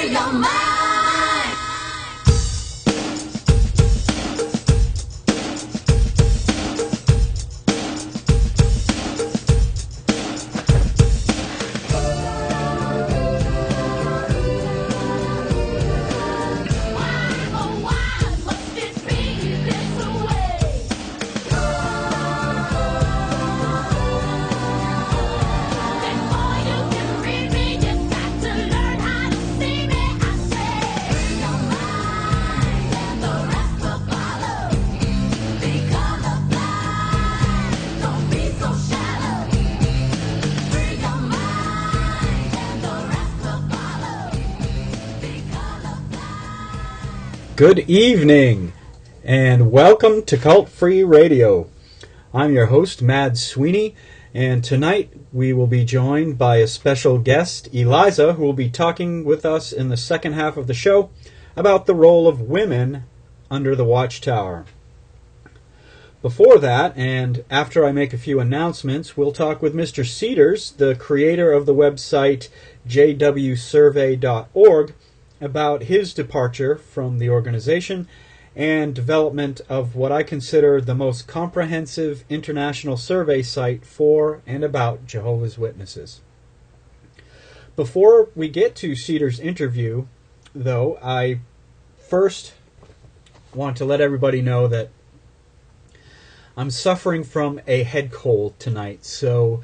Free your mind. Good evening, and welcome to Cult Free Radio. I'm your host, Mad Sweeney, and tonight we will be joined by a special guest, Eliza, who will be talking with us in the second half of the show about the role of women under the Watchtower. Before that, and after I make a few announcements, we'll talk with Mr. Cedars, the creator of the website JWSurvey.org, about his departure from the organization and development of what I consider the most comprehensive international survey site for and about Jehovah's Witnesses. Before we get to Cedars' interview, though, I first want to let everybody know that I'm suffering from a head cold tonight, so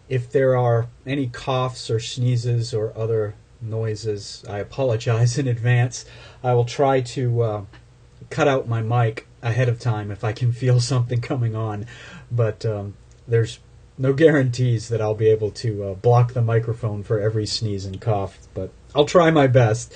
if there are any coughs or sneezes or other noises, I apologize in advance. I will try to cut out my mic ahead of time if I can feel something coming on, but there's no guarantees that I'll be able to block the microphone for every sneeze and cough, but I'll try my best.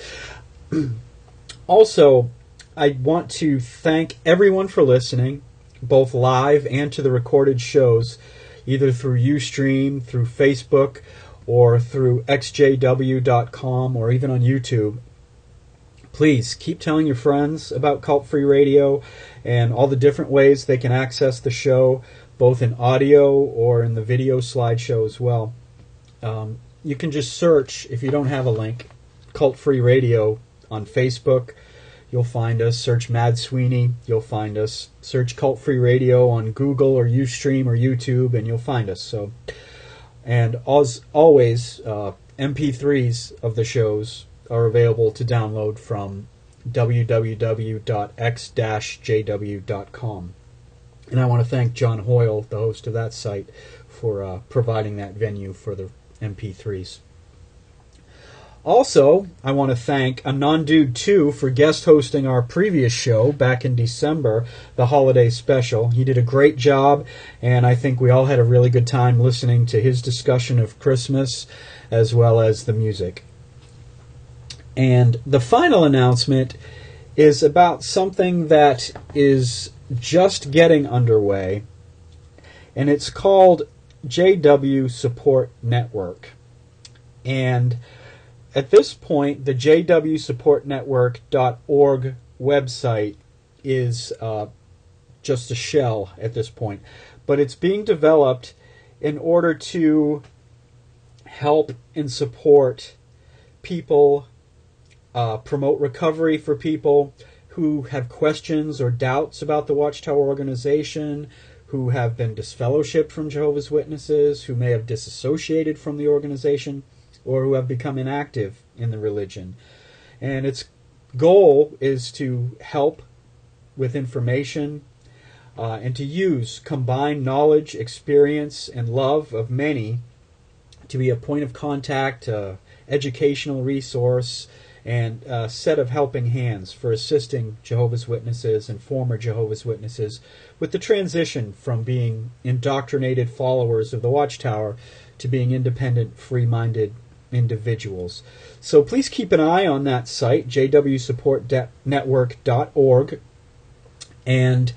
Also, I want to thank everyone for listening, both live and to the recorded shows, either through Ustream, through Facebook, or through xjw.com, or even on YouTube. Please keep telling your friends about Cult Free Radio and all the different ways they can access the show, both in audio or in the video slideshow as well. You can just search, if you don't have a link, Cult Free Radio on Facebook. You'll find us. Search Mad Sweeney. You'll find us. Search Cult Free Radio on Google or Ustream or YouTube, and you'll find us. And as always, MP3s of the shows are available to download from www.x-jw.com. And I want to thank John Hoyle, the host of that site, for providing that venue for the MP3s. Also, I want to thank Anandude 2 for guest hosting our previous show back in December, the holiday special. He did a great job, and I think we all had a really good time listening to his discussion of Christmas as well as the music. And the final announcement is about something that is just getting underway, and it's called JW Support Network. And at this point, the jwsupportnetwork.org website is just a shell at this point. But it's being developed in order to help and support people, promote recovery for people who have questions or doubts about the Watchtower organization, who have been disfellowshipped from Jehovah's Witnesses, who may have disassociated from the organization, or who have become inactive in the religion. And its goal is to help with information and to use combined knowledge, experience, and love of many to be a point of contact, educational resource, and a set of helping hands for assisting Jehovah's Witnesses and former Jehovah's Witnesses with the transition from being indoctrinated followers of the Watchtower to being independent, free-minded individuals. So please keep an eye on that site, jwsupportnetwork.org, and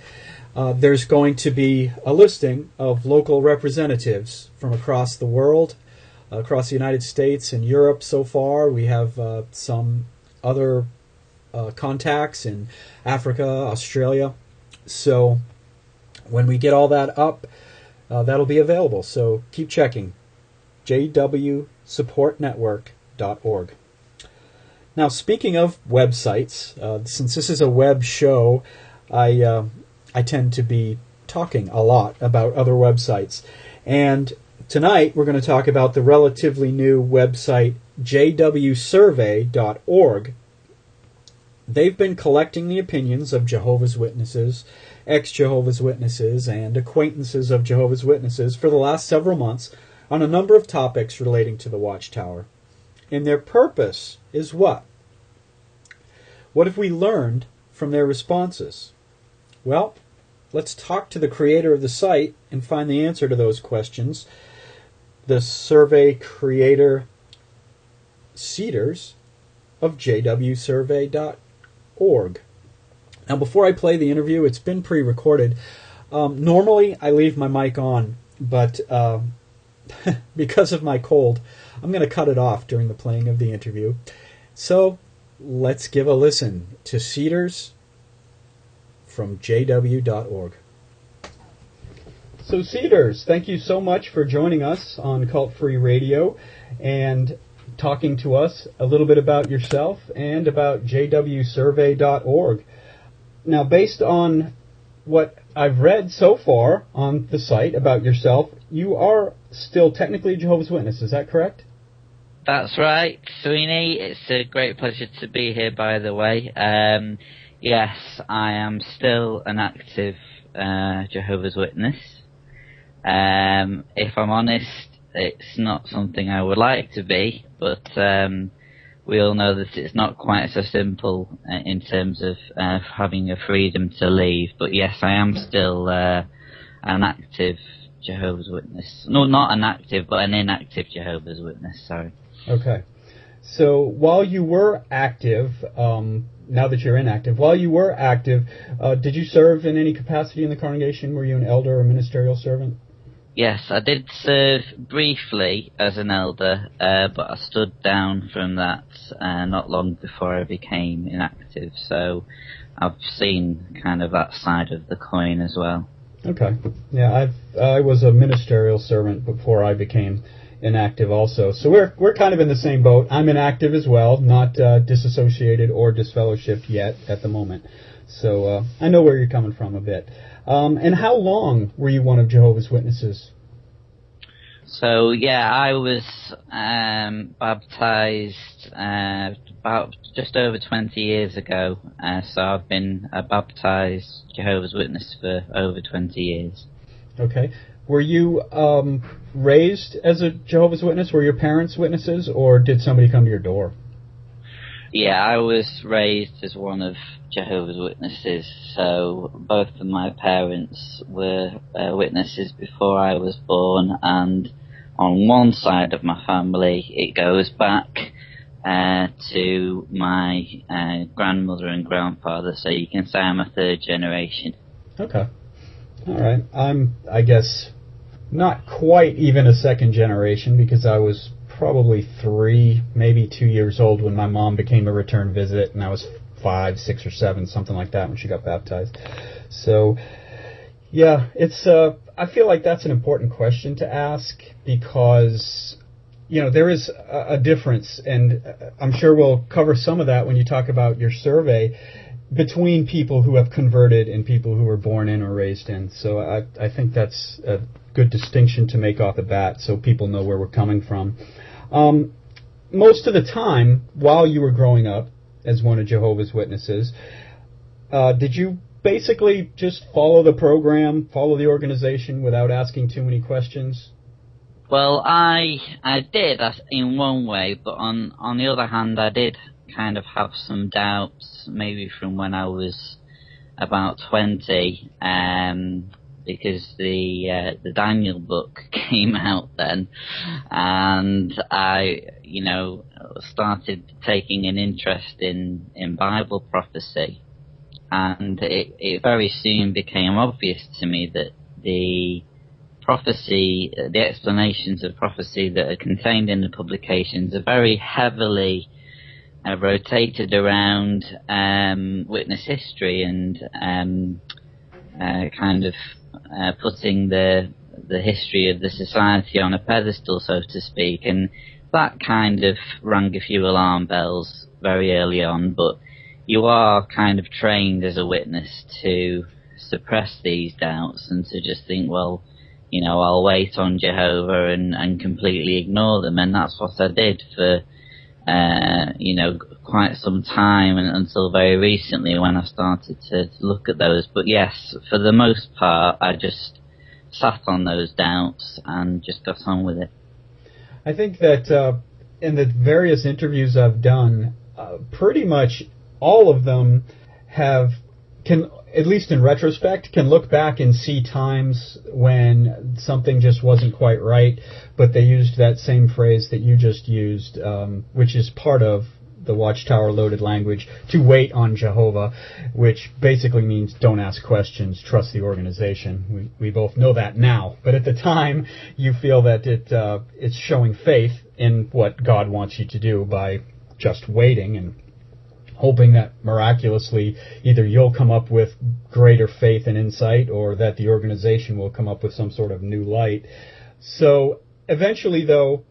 there's going to be a listing of local representatives from across the world, across the United States and Europe so far. We have some other contacts in Africa, Australia. So when we get all that up, that'll be available. So keep checking. jwsupportnetwork.org. Now, speaking of websites, since this is a web show, I tend to be talking a lot about other websites. And tonight we're going to talk about the relatively new website JWSurvey.org. They've been collecting the opinions of Jehovah's Witnesses, ex-Jehovah's Witnesses, and acquaintances of Jehovah's Witnesses for the last several months on a number of topics relating to the Watchtower. And their purpose is what? What have we learned from their responses? Well, let's talk to the creator of the site and find the answer to those questions. The survey creator, Cedars of JWSurvey.org. Now, before I play the interview, it's been pre-recorded. Normally, I leave my mic on, but because of my cold, I'm going to cut it off during the playing of the interview. So, let's give a listen to Cedars from JW.org. So, Cedars, thank you so much for joining us on Cult Free Radio and talking to us a little bit about yourself and about JWSurvey.org. Now, based on what I've read so far on the site about yourself, you are still technically a Jehovah's Witness, is that correct? That's right, Sweeney. It's a great pleasure to be here, by the way. Yes, I am still an active Jehovah's Witness. If I'm honest, it's not something I would like to be, but we all know that it's not quite so simple in terms of having a freedom to leave. But yes, I am still an active Jehovah's Witness. No, not an active, but an inactive Jehovah's Witness, sorry. Okay. So while you were active, now that you're inactive, while you were active, did you serve in any capacity in the congregation? Were you an elder or ministerial servant? Yes, I did serve briefly as an elder, but I stood down from that not long before I became inactive, so I've seen kind of that side of the coin as well. Okay. Yeah, I was a ministerial servant before I became inactive also. So we're kind of in the same boat. I'm inactive as well, not disassociated or disfellowshipped yet at the moment. So I know where you're coming from a bit. And how long were you one of Jehovah's Witnesses? So, yeah, I was baptized about just over 20 years ago. So I've been a baptized Jehovah's Witness for over 20 years. Okay. Were you raised as a Jehovah's Witness? Were your parents witnesses, or did somebody come to your door? Yeah, I was raised as one of Jehovah's Witnesses, so both of my parents were witnesses before I was born, and on one side of my family it goes back to my grandmother and grandfather, so you can say I'm a third generation. Okay. All right. I'm, I guess, not quite even a second generation, because I was probably 3, maybe 2 years old when my mom became a return visit, and I was 5, 6, or 7, something like that, when she got baptized. So, yeah, it's I feel like that's an important question to ask, because, you know, there is a difference, and I'm sure we'll cover some of that when you talk about your survey, between people who have converted and people who were born in or raised in. So I think that's a good distinction to make off the bat, so people know where we're coming from. Most of the time, while you were growing up as one of Jehovah's Witnesses, did you basically just follow the program, follow the organization without asking too many questions? Well, I did in one way, but on the other hand, I did kind of have some doubts, maybe from when I was about 20, because the Daniel book came out then, and I, you know, started taking an interest in Bible prophecy, and it very soon became obvious to me that the prophecy, the explanations of prophecy that are contained in the publications are very heavily rotated around witness history and kind of putting the history of the society on a pedestal, so to speak, and that kind of rang a few alarm bells very early on, but you are kind of trained as a witness to suppress these doubts and to just think, well, I'll wait on Jehovah and completely ignore them. And that's what I did for, quite some time, and until very recently when I started to look at those. But yes, for the most part, I just sat on those doubts and just got on with it. I think that in the various interviews I've done, pretty much all of them can, at least in retrospect, can look back and see times when something just wasn't quite right, but they used that same phrase that you just used, which is part of the Watchtower loaded language, to wait on Jehovah, which basically means don't ask questions, trust the organization. We both know that now, but at the time you feel that it's showing faith in what God wants you to do by just waiting and hoping that miraculously either you'll come up with greater faith and insight, or that the organization will come up with some sort of new light. So eventually, though,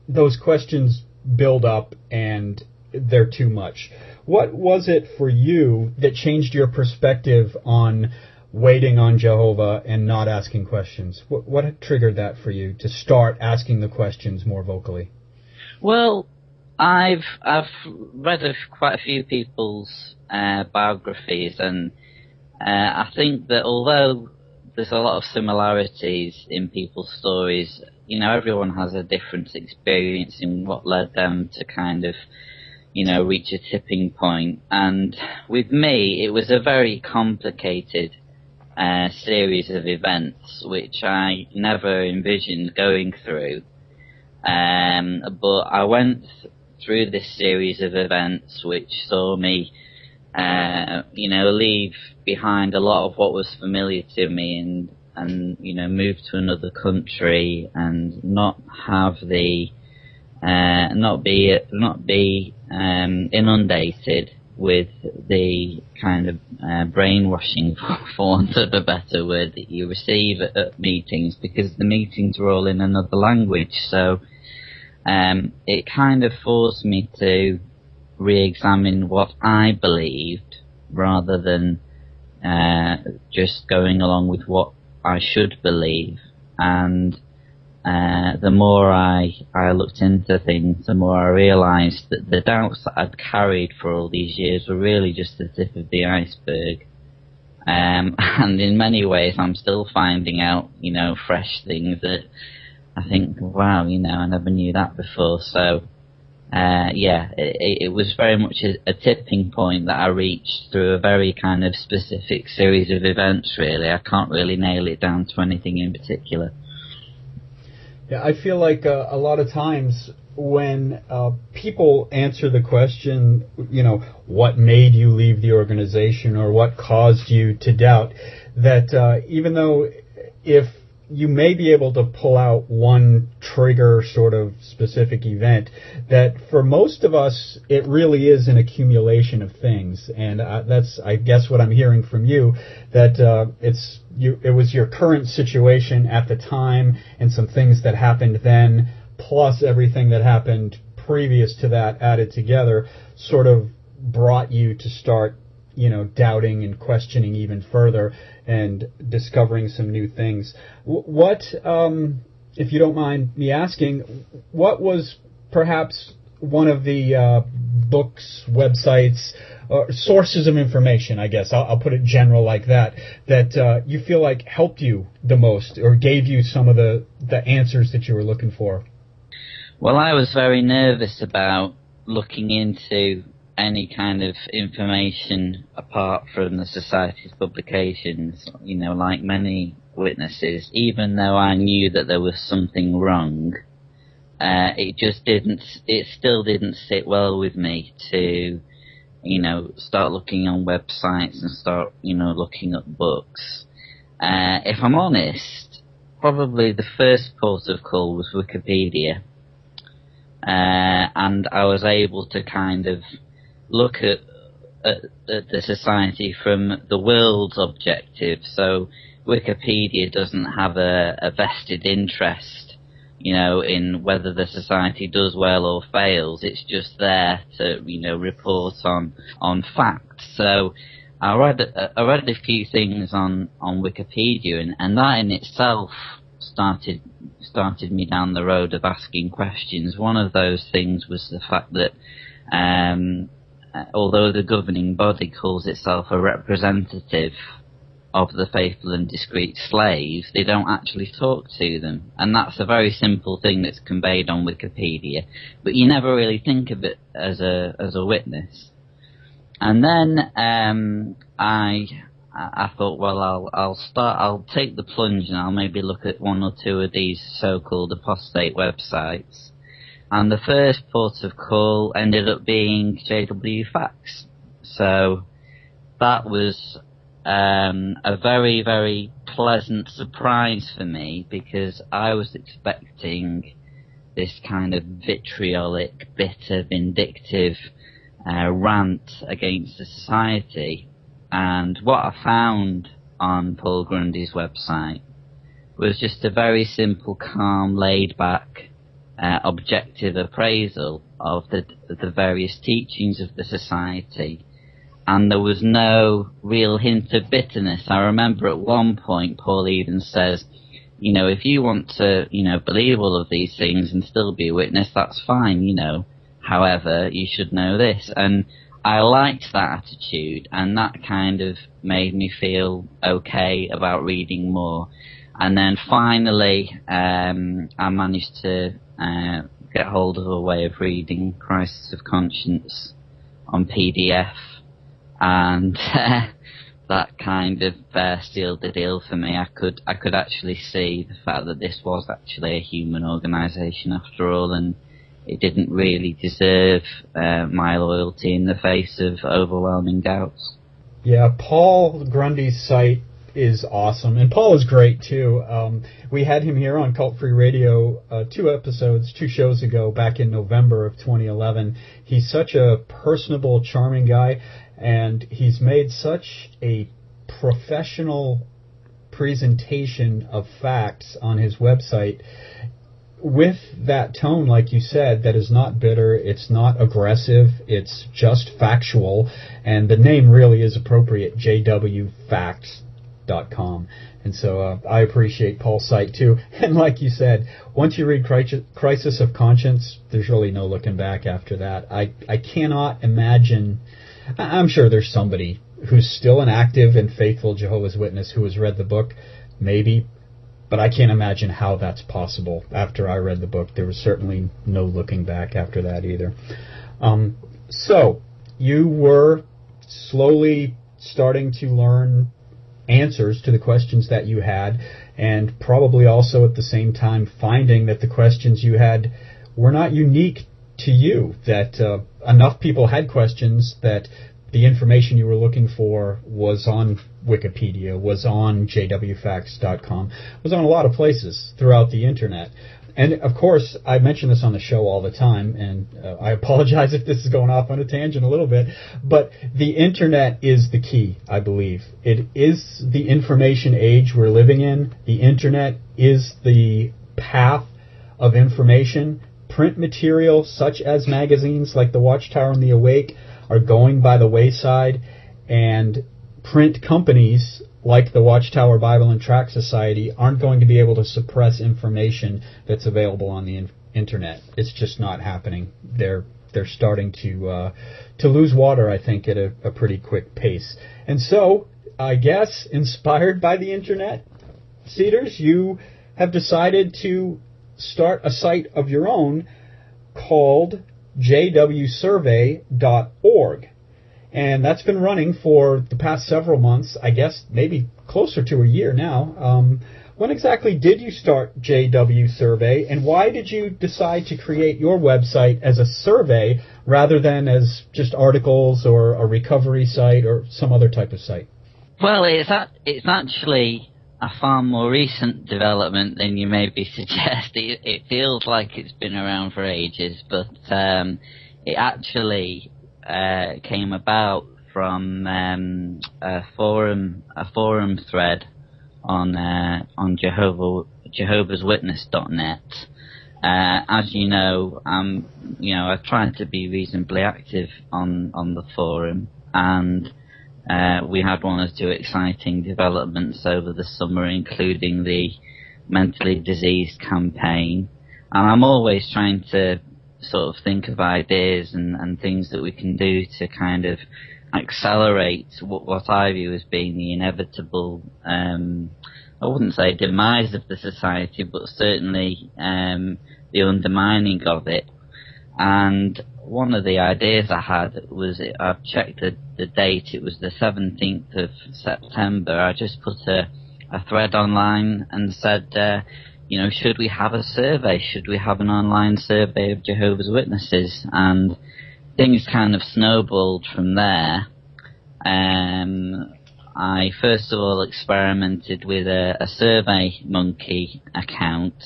those questions build up and they're too much. What was it for you that changed your perspective on waiting on Jehovah and not asking questions? What triggered that for you to start asking the questions more vocally? Well, I've read quite a few people's biographies, and I think that although there's a lot of similarities in people's stories, everyone has a different experience in what led them to kind of, reach a tipping point. And with me, it was a very complicated series of events which I never envisioned going through. But I went through this series of events which saw me, leave behind a lot of what was familiar to me and move to another country and not have the, not be inundated with the kind of brainwashing, for want of a better word, that you receive at meetings, because the meetings were all in another language. So it kind of forced me to re-examine what I believed rather than just going along with what I should believe. And the more I looked into things, the more I realised that the doubts that I'd carried for all these years were really just the tip of the iceberg. And in many ways I'm still finding out, fresh things that I think, wow, I never knew that before. So, it was very much a tipping point that I reached through a very kind of specific series of events, really. I can't really nail it down to anything in particular. Yeah, I feel like a lot of times when people answer the question, what made you leave the organization or what caused you to doubt, that even though if you may be able to pull out one trigger sort of specific event, that for most of us it really is an accumulation of things. And that's, I guess, what I'm hearing from you, that it was your current situation at the time and some things that happened then, plus everything that happened previous to that added together, sort of brought you to start doubting and questioning even further and discovering some new things. What, if you don't mind me asking, what was perhaps one of the books, websites, or sources of information, I guess, I'll put it general like that you feel like helped you the most or gave you some of the answers that you were looking for? Well, I was very nervous about looking into any kind of information apart from the Society's publications, like many witnesses. Even though I knew that there was something wrong, it still didn't sit well with me to, start looking on websites and start, looking up books. If I'm honest, probably the first port of call was Wikipedia. And I was able to kind of look at the Society from the world's objective. So Wikipedia doesn't have a vested interest in whether the society does well or fails. It's just there to, report on facts. So I read a few things on Wikipedia, and that in itself started me down the road of asking questions. One of those things was the fact that although the governing body calls itself a representative of the faithful and discreet slaves, they don't actually talk to them. And that's a very simple thing that's conveyed on Wikipedia, but you never really think of it as a witness. And then I thought, well, I'll take the plunge and I'll maybe look at one or two of these so-called apostate websites. And the first port of call ended up being JW Facts. So that was a very, very pleasant surprise for me, because I was expecting this kind of vitriolic, bitter, vindictive rant against the society. And what I found on Paul Grundy's website was just a very simple, calm, laid-back, objective appraisal of the various teachings of the society. And there was no real hint of bitterness. I remember at one point Paul even says, if you want to, believe all of these things and still be a witness, that's fine, However, you should know this. And I liked that attitude, and that kind of made me feel okay about reading more. And then finally, I managed to get hold of a way of reading Crisis of Conscience on PDF. And that kind of sealed the deal for me. I could actually see the fact that this was actually a human organisation after all, and it didn't really deserve my loyalty in the face of overwhelming doubts. Yeah, Paul Grundy's site is awesome, and Paul is great too. We had him here on Cult Free Radio 2 shows ago, back in November of 2011. He's such a personable, charming guy, and he's made such a professional presentation of facts on his website with that tone, like you said, that is not bitter, it's not aggressive, it's just factual, and the name really is appropriate, JWFacts.com. And so I appreciate Paul's site too. And like you said, once you read Crisis of Conscience, there's really no looking back after that. I cannot imagine. I'm sure there's somebody who's still an active and faithful Jehovah's Witness who has read the book, maybe, but I can't imagine how that's possible. After I read the book, there was certainly no looking back after that either. So you were slowly starting to learn answers to the questions that you had, and probably also at the same time finding that the questions you had were not unique to you, that enough people had questions that the information you were looking for was on Wikipedia, was on jwfacts.com, was on a lot of places throughout the internet. And of course, I mention this on the show all the time, and I apologize if this is going off on a tangent a little bit, but the internet is the key, I believe. It is the information age we're living in. The internet is the path of information. Print material, such as magazines like The Watchtower and The Awake, are going by the wayside, and print companies like the Watchtower Bible and Tract Society aren't going to be able to suppress information that's available on the internet. It's just not happening. They're starting to lose water, I think, at a pretty quick pace. And so, I guess, inspired by the internet, Cedars, you have decided to start a site of your own called JWSurvey.org. And that's been running for the past several months, I guess maybe closer to a year now. When exactly did you start JW Survey, and why did you decide to create your website as a survey rather than as just articles or a recovery site or some other type of site? Well, it's actually a far more recent development than you maybe suggest. It feels like it's been around for ages, but it actually came about from a forum thread on Jehovah'sWitness.net, As you know, I try to be reasonably active on the forum, and we had one or two exciting developments over the summer, including the mentally diseased campaign. And I'm always trying to sort of think of ideas and things that we can do to kind of accelerate what I view as being the inevitable, I wouldn't say demise of the society, but certainly the undermining of it. And one of the ideas I had was, I've checked the date, it was the 17th of September. I just put a thread online and said, should we have a survey? Should we have an online survey of Jehovah's Witnesses? And things kind of snowballed from there. I first of all experimented with a Survey Monkey account,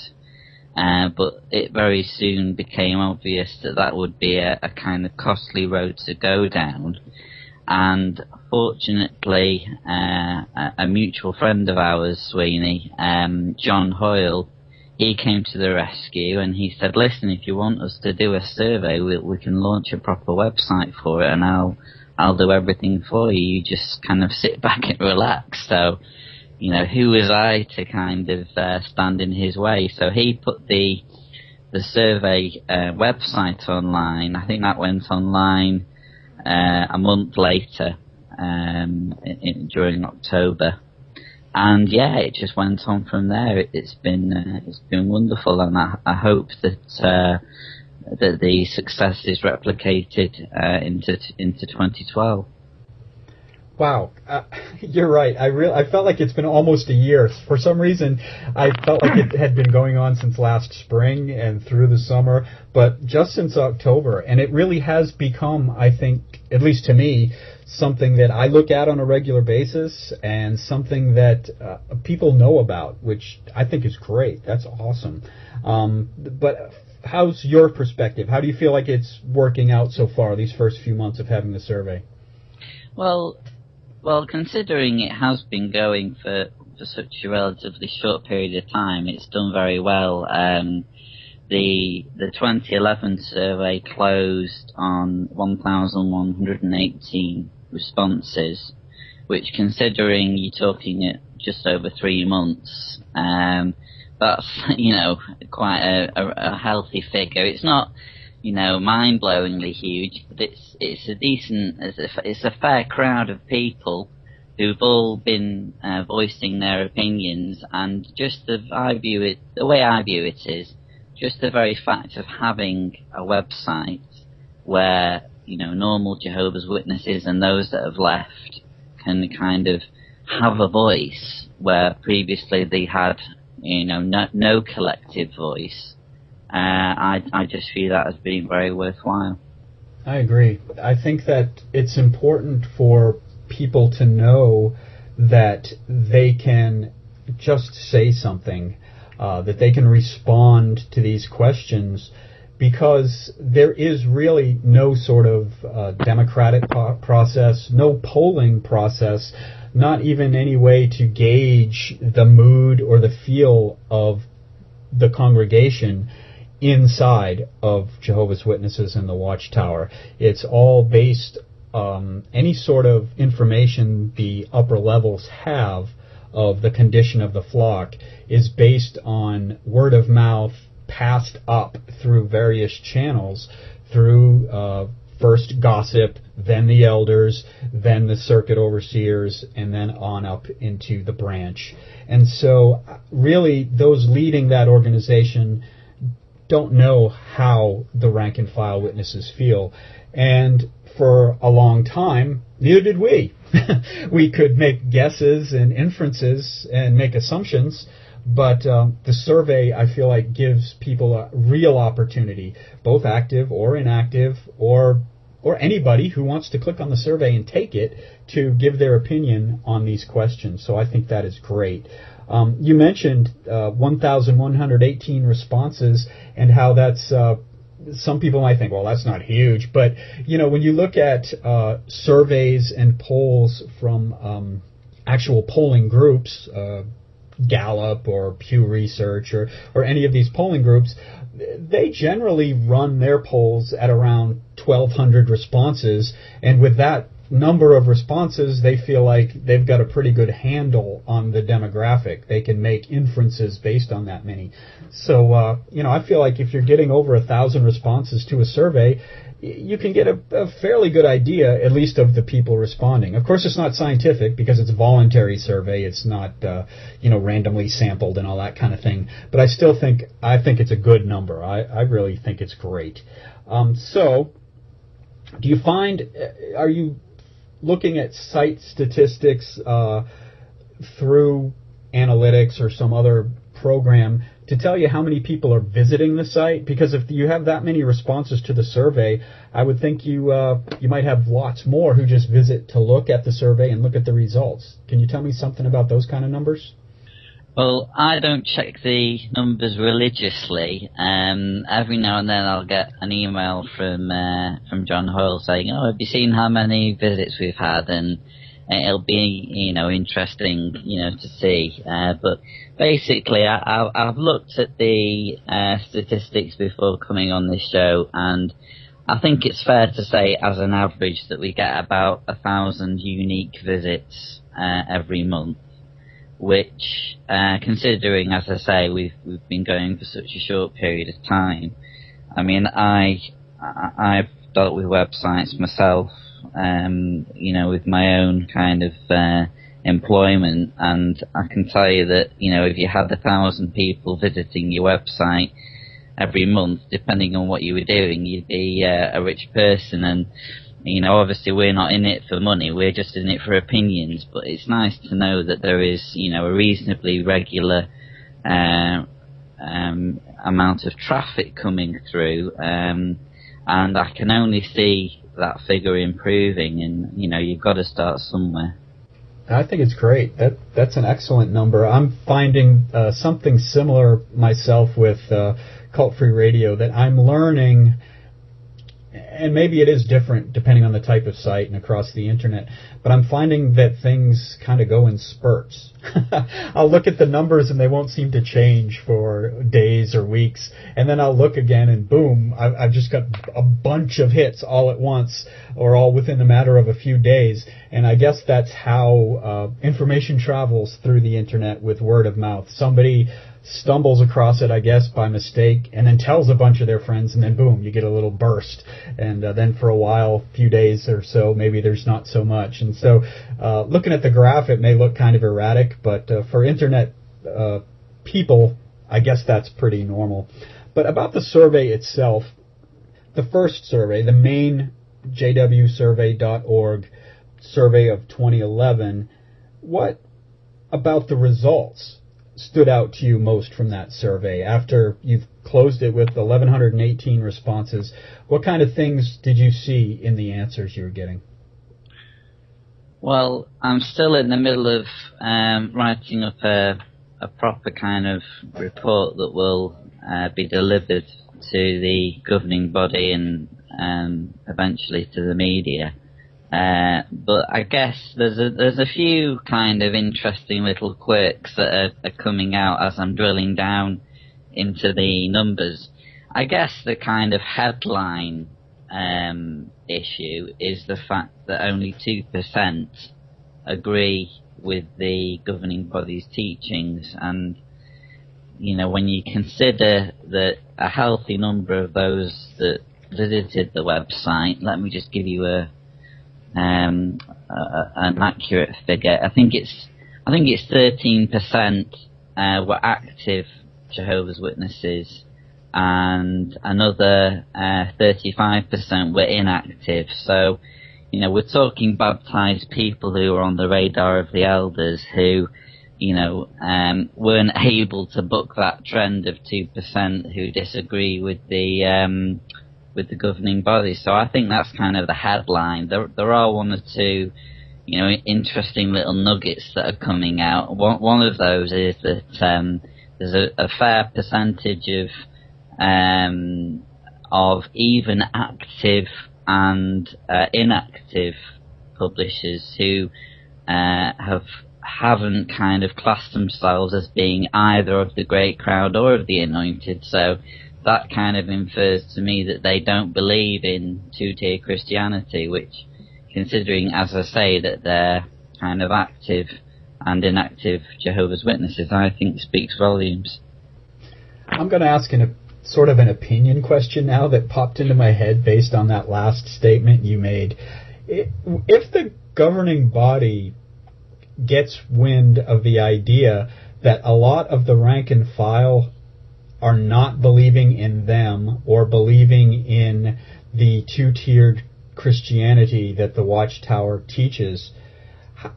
but it very soon became obvious that would be a kind of costly road to go down. And fortunately, a mutual friend of ours, Sweeney, John Hoyle, he came to the rescue and he said, listen, if you want us to do a survey, we can launch a proper website for it, and I'll do everything for you. You just kind of sit back and relax. So, who was I to kind of stand in his way? So he put the survey website online. I think that went online a month later, during October. And yeah, it just went on from there. It's been wonderful, and I hope that the success is replicated into 2012. Wow, you're right. I felt like it's been almost a year. For some reason, I felt like it had been going on since last spring and through the summer, but just since October. And it really has become, I think, at least to me, something that I look at on a regular basis and something that people know about, which I think is great. That's awesome. But how's your perspective? How do you feel like it's working out so far, these first few months of having the survey? Well, considering it has been going for such a relatively short period of time, it's done very well. The 2011 survey closed on 1,118 responses, which, considering you're talking at just over 3 months, that's quite a healthy figure. It's not mind-blowingly huge, but it's a decent, it's a fair crowd of people who've all been voicing their opinions. And just the way I view it is just the very fact of having a website where normal Jehovah's Witnesses and those that have left can kind of have a voice where previously they had no collective voice. I just view that as being very worthwhile. I agree. I think that it's important for people to know that they can just say something, that they can respond to these questions, because there is really no sort of democratic process, no polling process, not even any way to gauge the mood or the feel of the congregation inside of Jehovah's Witnesses and the Watchtower. It's all based any sort of information the upper levels have of the condition of the flock is based on word of mouth, passed up through various channels, through first gossip, then the elders, then the circuit overseers, and then on up into the branch. And so really those leading that organization don't know how the rank and file witnesses feel. And for a long time, neither did we. We could make guesses and inferences and make assumptions, but the survey, I feel like, gives people a real opportunity, both active or inactive, or anybody who wants to click on the survey and take it, to give their opinion on these questions. So I think that is great. You mentioned 1,118 responses, and how that's some people might think, well, that's not huge. But, when you look at surveys and polls from actual polling groups, Gallup or Pew Research or any of these polling groups, they generally run their polls at around 1,200 responses, and with that number of responses, they feel like they've got a pretty good handle on the demographic. They can make inferences based on that many. So, I feel like if you're getting over 1,000 responses to a survey, you can get a fairly good idea, at least of the people responding. Of course, it's not scientific because it's a voluntary survey. It's not, randomly sampled and all that kind of thing. But I think it's a good number. I really think it's great. So, do you find, are you looking at site statistics through analytics or some other program to tell you how many people are visiting the site? Because if you have that many responses to the survey, I would think you might have lots more who just visit to look at the survey and look at the results. Can you tell me something about those kind of numbers? Well, I don't check the numbers religiously. Every now and then I'll get an email from John Hoyle saying, "Oh, have you seen how many visits we've had?" And it'll be, interesting, to see. But basically, I've looked at the statistics before coming on this show, and I think it's fair to say, as an average, that we get about 1,000 unique visits every month. Which, considering, as I say, we've been going for such a short period of time. I mean, I've dealt with websites myself, with my own kind of employment, and I can tell you that, if you had 1,000 people visiting your website every month, depending on what you were doing, you'd be a rich person. And obviously we're not in it for money, we're just in it for opinions, but it's nice to know that there is, a reasonably regular amount of traffic coming through, and I can only see that figure improving, and, you've got to start somewhere. I think it's great. That's an excellent number. I'm finding something similar myself with Cult Free Radio, that I'm learning, and maybe it is different depending on the type of site and across the internet, but I'm finding that things kind of go in spurts. I'll look at the numbers and they won't seem to change for days or weeks, and then I'll look again and boom, I've just got a bunch of hits all at once, or all within a matter of a few days. And I guess that's how information travels through the internet, with word of mouth. Somebody stumbles across it, I guess, by mistake, and then tells a bunch of their friends, and then boom, you get a little burst. And then for a while, a few days or so, maybe there's not so much. And so looking at the graph, it may look kind of erratic, but for internet people, I guess that's pretty normal. But about the survey itself, the first survey, the main JWSurvey.org survey of 2011, what about the results stood out to you most from that survey? After you've closed it with 1,118 responses, what kind of things did you see in the answers you were getting? Well, I'm still in the middle of writing up a proper kind of report that will be delivered to the governing body and eventually to the media. But I guess there's a few kind of interesting little quirks that are coming out as I'm drilling down into the numbers. I guess the kind of headline issue is the fact that only 2% agree with the governing body's teachings, and when you consider that a healthy number of those that visited the website, let me just give you an accurate figure. I think it's 13% were active Jehovah's Witnesses, and another 35% were inactive. So, we're talking baptized people who are on the radar of the elders, who, weren't able to buck that trend of 2% who disagree with the governing body. So I think that's kind of the headline. There are one or two, interesting little nuggets that are coming out. One of those is that there's a fair percentage of even active and inactive publishers who have haven't kind of classed themselves as being either of the great crowd or of the anointed. So that kind of infers to me that they don't believe in two-tier Christianity, which, considering, as I say, that they're kind of active and inactive Jehovah's Witnesses, I think speaks volumes. I'm going to ask sort of an opinion question now that popped into my head based on that last statement you made. If the governing body gets wind of the idea that a lot of the rank and file are not believing in them or believing in the two-tiered Christianity that the Watchtower teaches,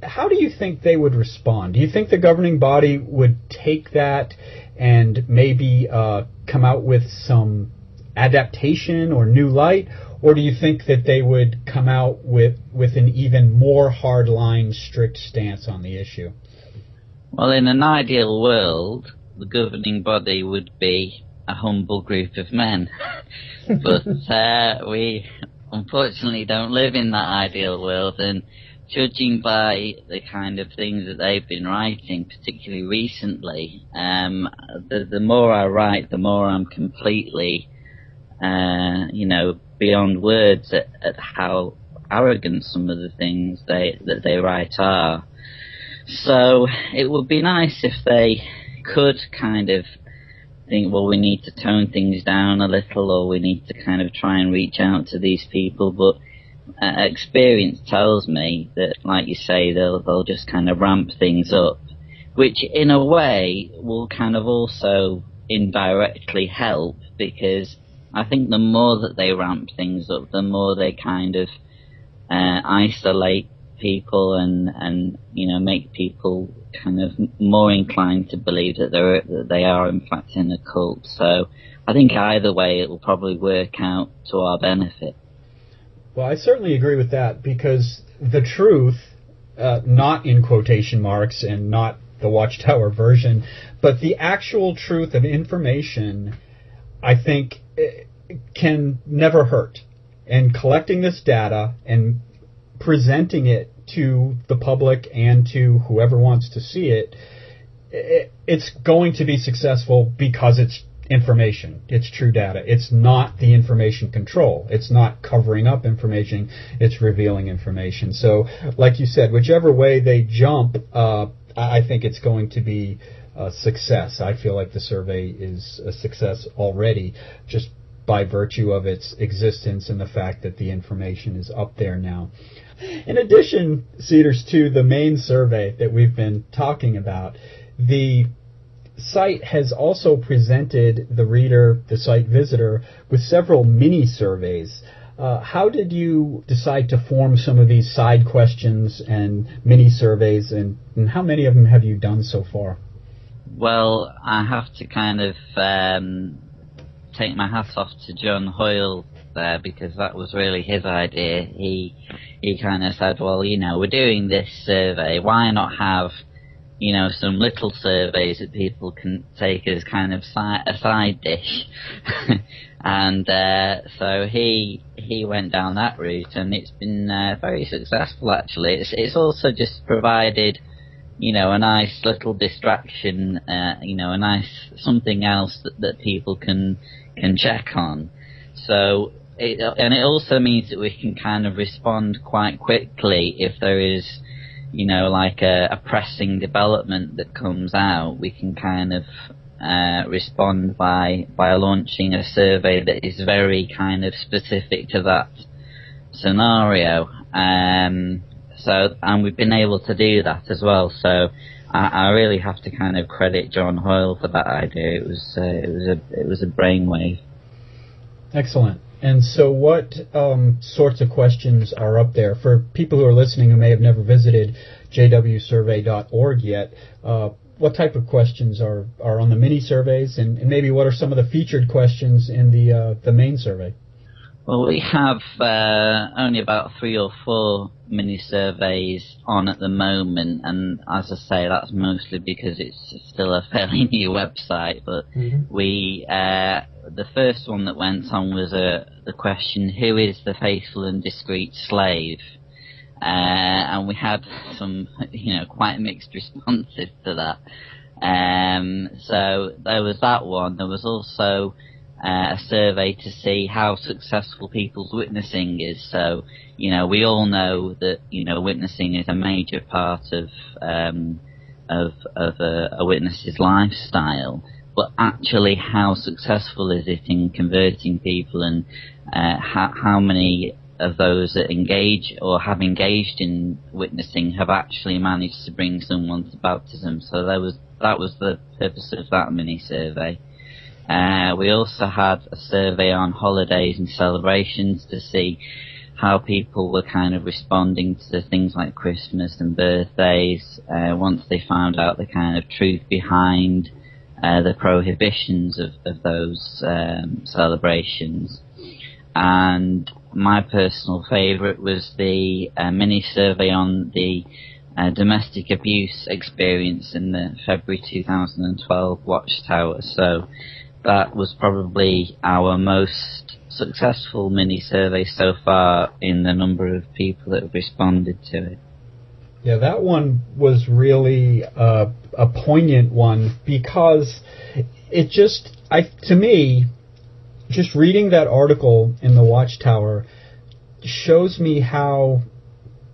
how do you think they would respond? Do you think the governing body would take that and maybe come out with some adaptation or new light? Or do you think that they would come out with an even more hard-line, strict stance on the issue? Well, in an ideal world, the governing body would be a humble group of men. But we unfortunately don't live in that ideal world, and judging by the kind of things that they've been writing, particularly recently, the more I write, the more I'm completely, beyond words at how arrogant some of the things that they write are. So it would be nice if they could kind of think, well, we need to tone things down a little, or we need to kind of try and reach out to these people, but experience tells me that, like you say, they'll just kind of ramp things up, which in a way will kind of also indirectly help, because I think the more that they ramp things up, the more they kind of isolate people and make people kind of more inclined to believe that they are in fact in a cult. So I think either way it will probably work out to our benefit. Well, I certainly agree with that, because the truth, not in quotation marks and not the Watchtower version, but the actual truth of information, I think, can never hurt. And collecting this data and presenting it to the public and to whoever wants to see it, it's going to be successful because it's information. It's true data. It's not the information control. It's not covering up information. It's revealing information. So, like you said, whichever way they jump, I think it's going to be a success. I feel like the survey is a success already, just by virtue of its existence and the fact that the information is up there now. In addition, Cedars, to the main survey that we've been talking about, the site has also presented the reader, the site visitor, with several mini-surveys. How did you decide to form some of these side questions and mini-surveys, and how many of them have you done so far? Well, I have to kind of take my hat off to John Hoyle there, because that was really his idea. He kind of said, well, we're doing this survey, why not have some little surveys that people can take as kind of a side dish. And so he went down that route, and it's been very successful, actually. It's also just provided a nice little distraction, a nice something else that people can check on. So it also means that we can kind of respond quite quickly if there is like a pressing development that comes out. We can kind of respond by launching a survey that is very kind of specific to that scenario. And we've been able to do that as well. So I really have to kind of credit John Hoyle for that idea. It was a brainwave. Excellent. And so what sorts of questions are up there? For people who are listening who may have never visited jwsurvey.org yet, what type of questions are on the mini-surveys, and maybe what are some of the featured questions in the main survey? Well, we have only about 3 or 4 mini-surveys on at the moment, and as I say, that's mostly because it's still a fairly new website, but we the first one that went on was the question, who is the faithful and discreet slave? and we had some, quite mixed responses to that. So there was that one. There was also a survey to see how successful people's witnessing is. So, we all know that, witnessing is a major part of a witness's lifestyle. But actually, how successful is it in converting people, and how many of those that engage or have engaged in witnessing have actually managed to bring someone to baptism? So that was the purpose of that mini-survey. We also had a survey on holidays and celebrations to see how people were kind of responding to things like Christmas and birthdays once they found out the kind of truth behind the prohibitions of those celebrations. And my personal favourite was the mini-survey on the domestic abuse experience in the February 2012 Watchtower. So that was probably our most successful mini-survey so far in the number of people that have responded to it. Yeah, that one was really a poignant one, because it just, to me, just reading that article in the Watchtower shows me how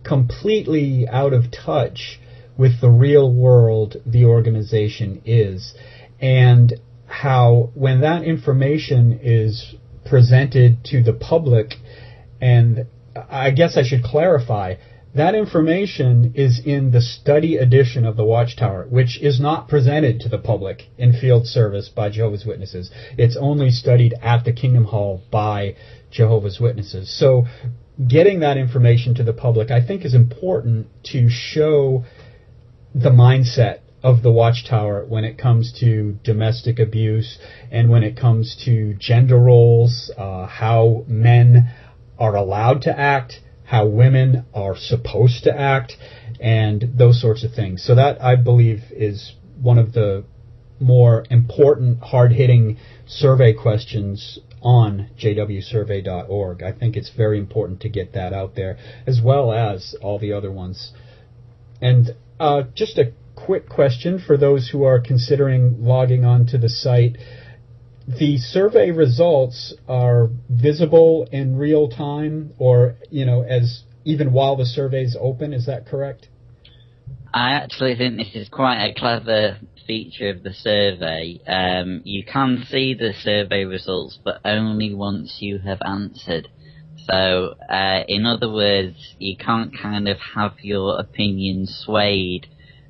completely out of touch with the real world the organization is, and how when that information is presented to the public, and I guess I should clarify, that information is in the study edition of the Watchtower, which is not presented to the public in field service by Jehovah's Witnesses. It's only studied at the Kingdom Hall by Jehovah's Witnesses. So getting that information to the public, I think, is important to show the mindset of the Watchtower when it comes to domestic abuse and when it comes to gender roles, how men are allowed to act, how women are supposed to act, and those sorts of things. So that, I believe, is one of the more important, hard-hitting survey questions on jwsurvey.org. I think it's very important to get that out there, as well as all the other ones. And just a quick question for those who are considering logging on to the site. The survey results are visible in real time, or, as even while the survey's open. Is that correct? I actually think this is quite a clever feature of the survey. You can see the survey results, but only once you have answered. So, in other words, you can't kind of have your opinion swayed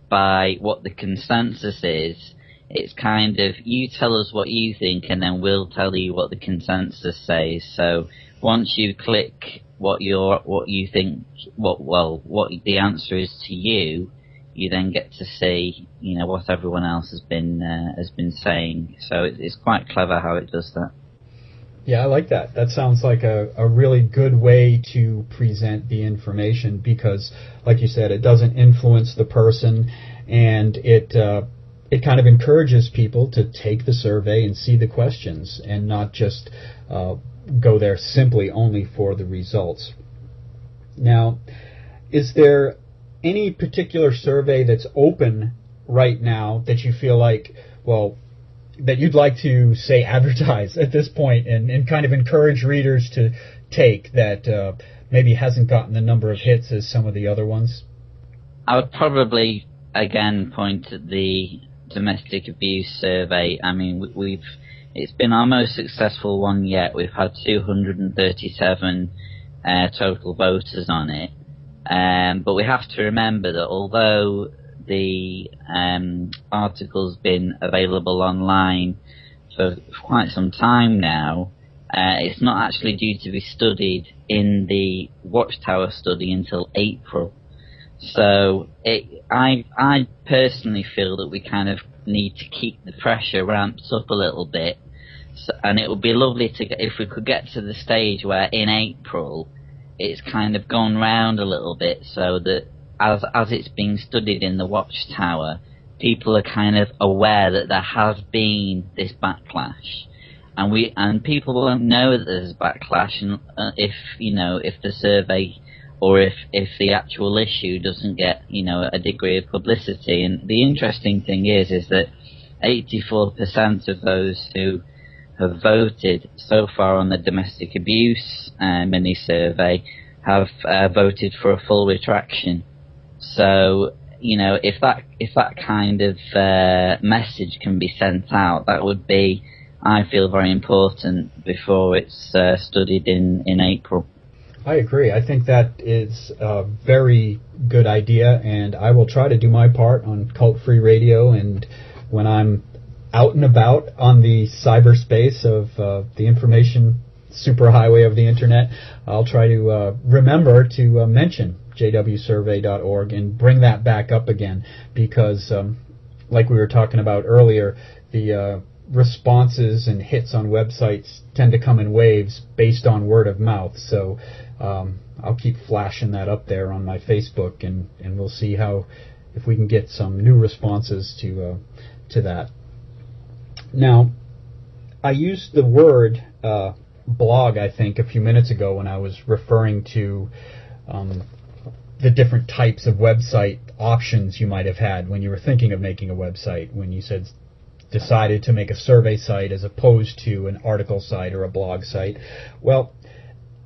by what the consensus is. It's kind of, you tell us what you think, and then we'll tell you what the consensus says. So once you click what you think, what the answer is to you, you then get to see, what everyone else has been saying. So it's quite clever how it does that. Yeah, I like that. That sounds like a really good way to present the information, because, like you said, it doesn't influence the person, and it kind of encourages people to take the survey and see the questions and not just go there simply only for the results. Now, is there any particular survey that's open right now that you feel like, that you'd like to, say, advertise at this point and kind of encourage readers to take, that maybe hasn't gotten the number of hits as some of the other ones? I would probably, again, point at the domestic abuse survey. I mean, it's been our most successful one yet. We've had 237 total voters on it. But we have to remember that although the article's been available online for quite some time now, it's not actually due to be studied in the Watchtower study until April. So I personally feel that we kind of need to keep the pressure ramped up a little bit, and it would be lovely if we could get to the stage where in April it's kind of gone round a little bit, so that as it's being studied in the Watchtower, people are kind of aware that there has been this backlash, and people won't know that there's a backlash if the survey or if the actual issue doesn't get, a degree of publicity. And the interesting thing is that 84% of those who have voted so far on the domestic abuse mini-survey have voted for a full retraction. So, if that kind of message can be sent out, that would be, I feel, very important before it's studied in April. I agree. I think that is a very good idea, and I will try to do my part on Cult Free Radio, and when I'm out and about on the cyberspace of the information superhighway of the internet, I'll try to remember to mention JWSurvey.org and bring that back up again, because like we were talking about earlier, the responses and hits on websites tend to come in waves based on word of mouth. So I'll keep flashing that up there on my Facebook, and we'll see if we can get some new responses to that. Now, I used the word blog, I think, a few minutes ago when I was referring to the different types of website options you might have had when you were thinking of making a website, when you decided to make a survey site as opposed to an article site or a blog site. Well,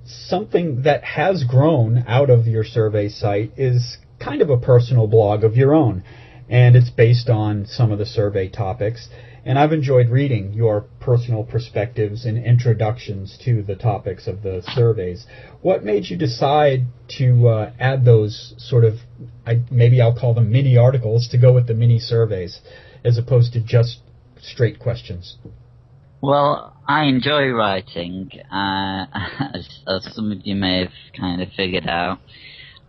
something that has grown out of your survey site is kind of a personal blog of your own, and it's based on some of the survey topics. And I've enjoyed reading your personal perspectives and introductions to the topics of the surveys. What made you decide to add those sort of, maybe I'll call them mini articles, to go with the mini surveys as opposed to just straight questions? Well, I enjoy writing, as some of you may have kind of figured out.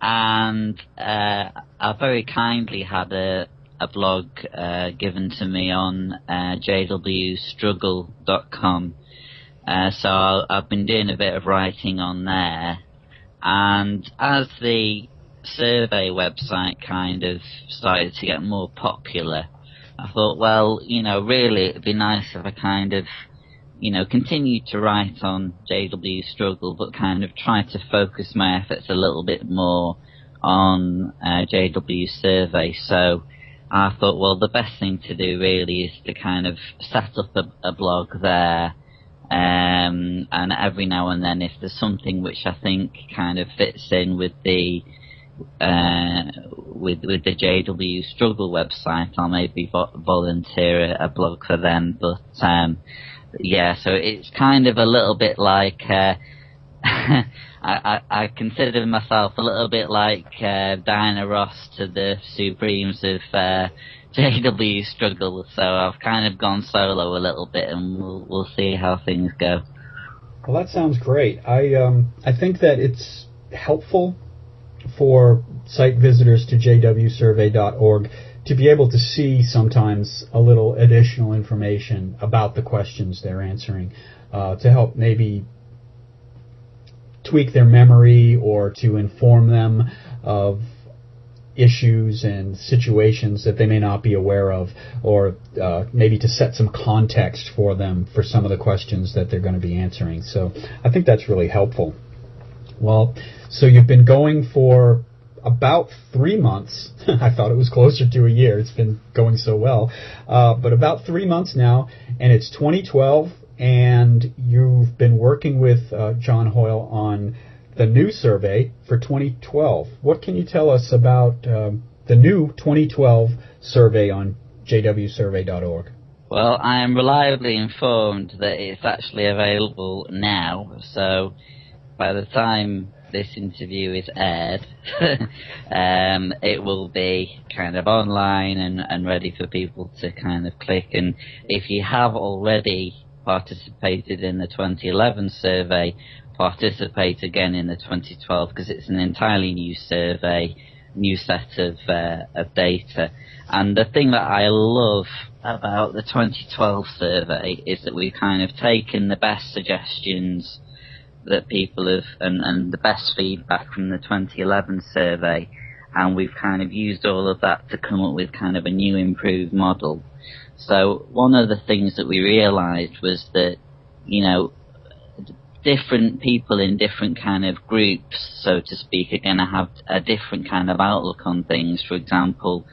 And I very kindly had a blog given to me on JWStruggle.com. So I've been doing a bit of writing on there. And as the survey website kind of started to get more popular, I thought, well, really it'd be nice if I kind of, continued to write on JW Struggle, but kind of try to focus my efforts a little bit more on JW Survey. So I thought, well, the best thing to do really is to kind of set up a blog there, and every now and then, if there's something which I think kind of fits in with the with the JW Struggle website, I'll maybe volunteer a blog for them. But yeah, so it's kind of a little bit like I consider myself a little bit like Diana Ross to the Supremes of JW Struggle. So I've kind of gone solo a little bit, and we'll see how things go. Well, that sounds great. I think that it's helpful for site visitors to jwsurvey.org to be able to see sometimes a little additional information about the questions they're answering, to help maybe tweak their memory or to inform them of issues and situations that they may not be aware of, or maybe to set some context for them for some of the questions that they're going to be answering. So I think that's really helpful. Well, so you've been going for about 3 months. I thought it was closer to a year. It's been going so well. But about 3 months now, and it's 2012, and you've been working with John Hoyle on the new survey for 2012. What can you tell us about the new 2012 survey on jwsurvey.org? Well, I am reliably informed that it's actually available now, so by the time this interview is aired, it will be kind of online and ready for people to kind of click. And if you have already participated in the 2011 survey, participate again in the 2012, because it's an entirely new survey, new set of data. And the thing that I love about the 2012 survey is that we've kind of taken the best suggestions that people have, and the best feedback from the 2011 survey, and we've kind of used all of that to come up with kind of a new improved model. So one of the things that we realized was that, different people in different kind of groups, so to speak, are going to have a different kind of outlook on things. For example,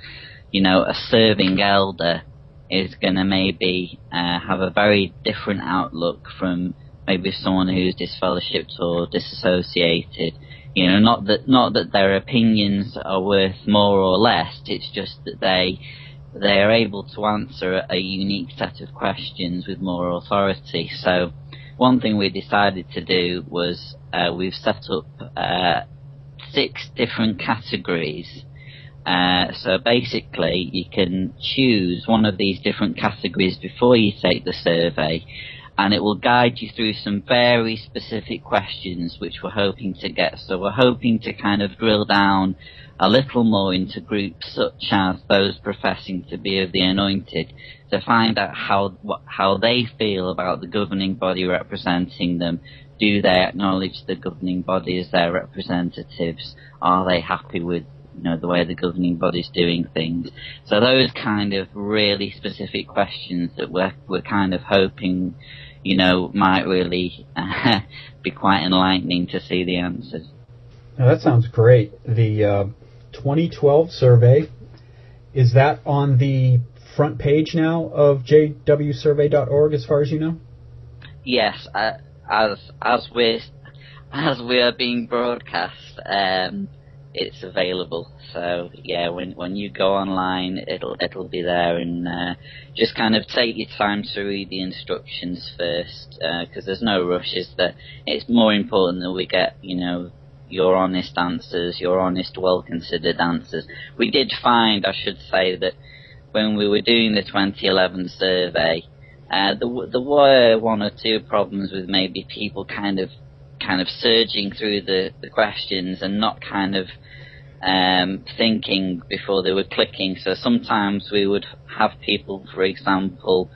a serving elder is going to maybe have a very different outlook from maybe someone who's disfellowshipped or disassociated. Not that their opinions are worth more or less. It's just that they are able to answer a unique set of questions with more authority. So one thing we decided to do was we've set up 6 different categories. So basically you can choose one of these different categories before you take the survey, and it will guide you through some very specific questions which we're hoping to get. So we're hoping to kind of drill down a little more into groups such as those professing to be of the anointed, to find out how they feel about the governing body representing them. Do they acknowledge the governing body as their representatives? Are they happy with the way the governing body's doing things? So those kind of really specific questions that we're kind of hoping, might really be quite enlightening to see the answers. Now that sounds great. The 2012 survey, is that on the front page now of jwsurvey.org as far as you know? Yes, as we are being broadcast, it's available. So yeah, when you go online, it'll be there, and just kind of take your time to read the instructions first, because there's no rush. It's more important that we get your honest answers, your honest, well-considered answers. We did find, I should say, that when we were doing the 2011 survey, there were 1 or 2 problems with maybe people kind of surging through the questions and not kind of thinking before they were clicking. So sometimes we would have people, for example,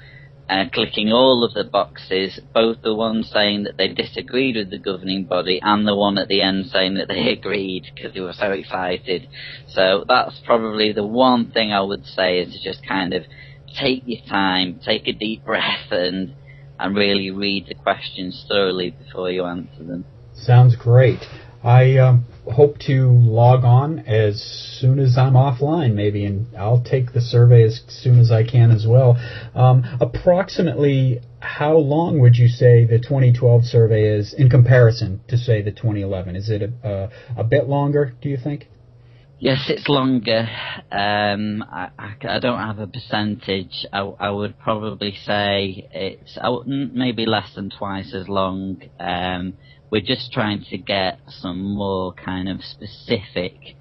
clicking all of the boxes, both the ones saying that they disagreed with the governing body and the one at the end saying that they agreed because they were so excited. So that's probably the one thing I would say, is to just kind of take your time, take a deep breath, and really read the questions thoroughly before you answer them. Sounds great. I hope to log on as soon as I'm offline, maybe, and I'll take the survey as soon as I can as well. Approximately how long would you say the 2012 survey is in comparison to, say, the 2011? Is it a bit longer, do you think? Yes, it's longer. I don't have a percentage. I would probably say it's maybe less than twice as long. We're just trying to get some more kind of specific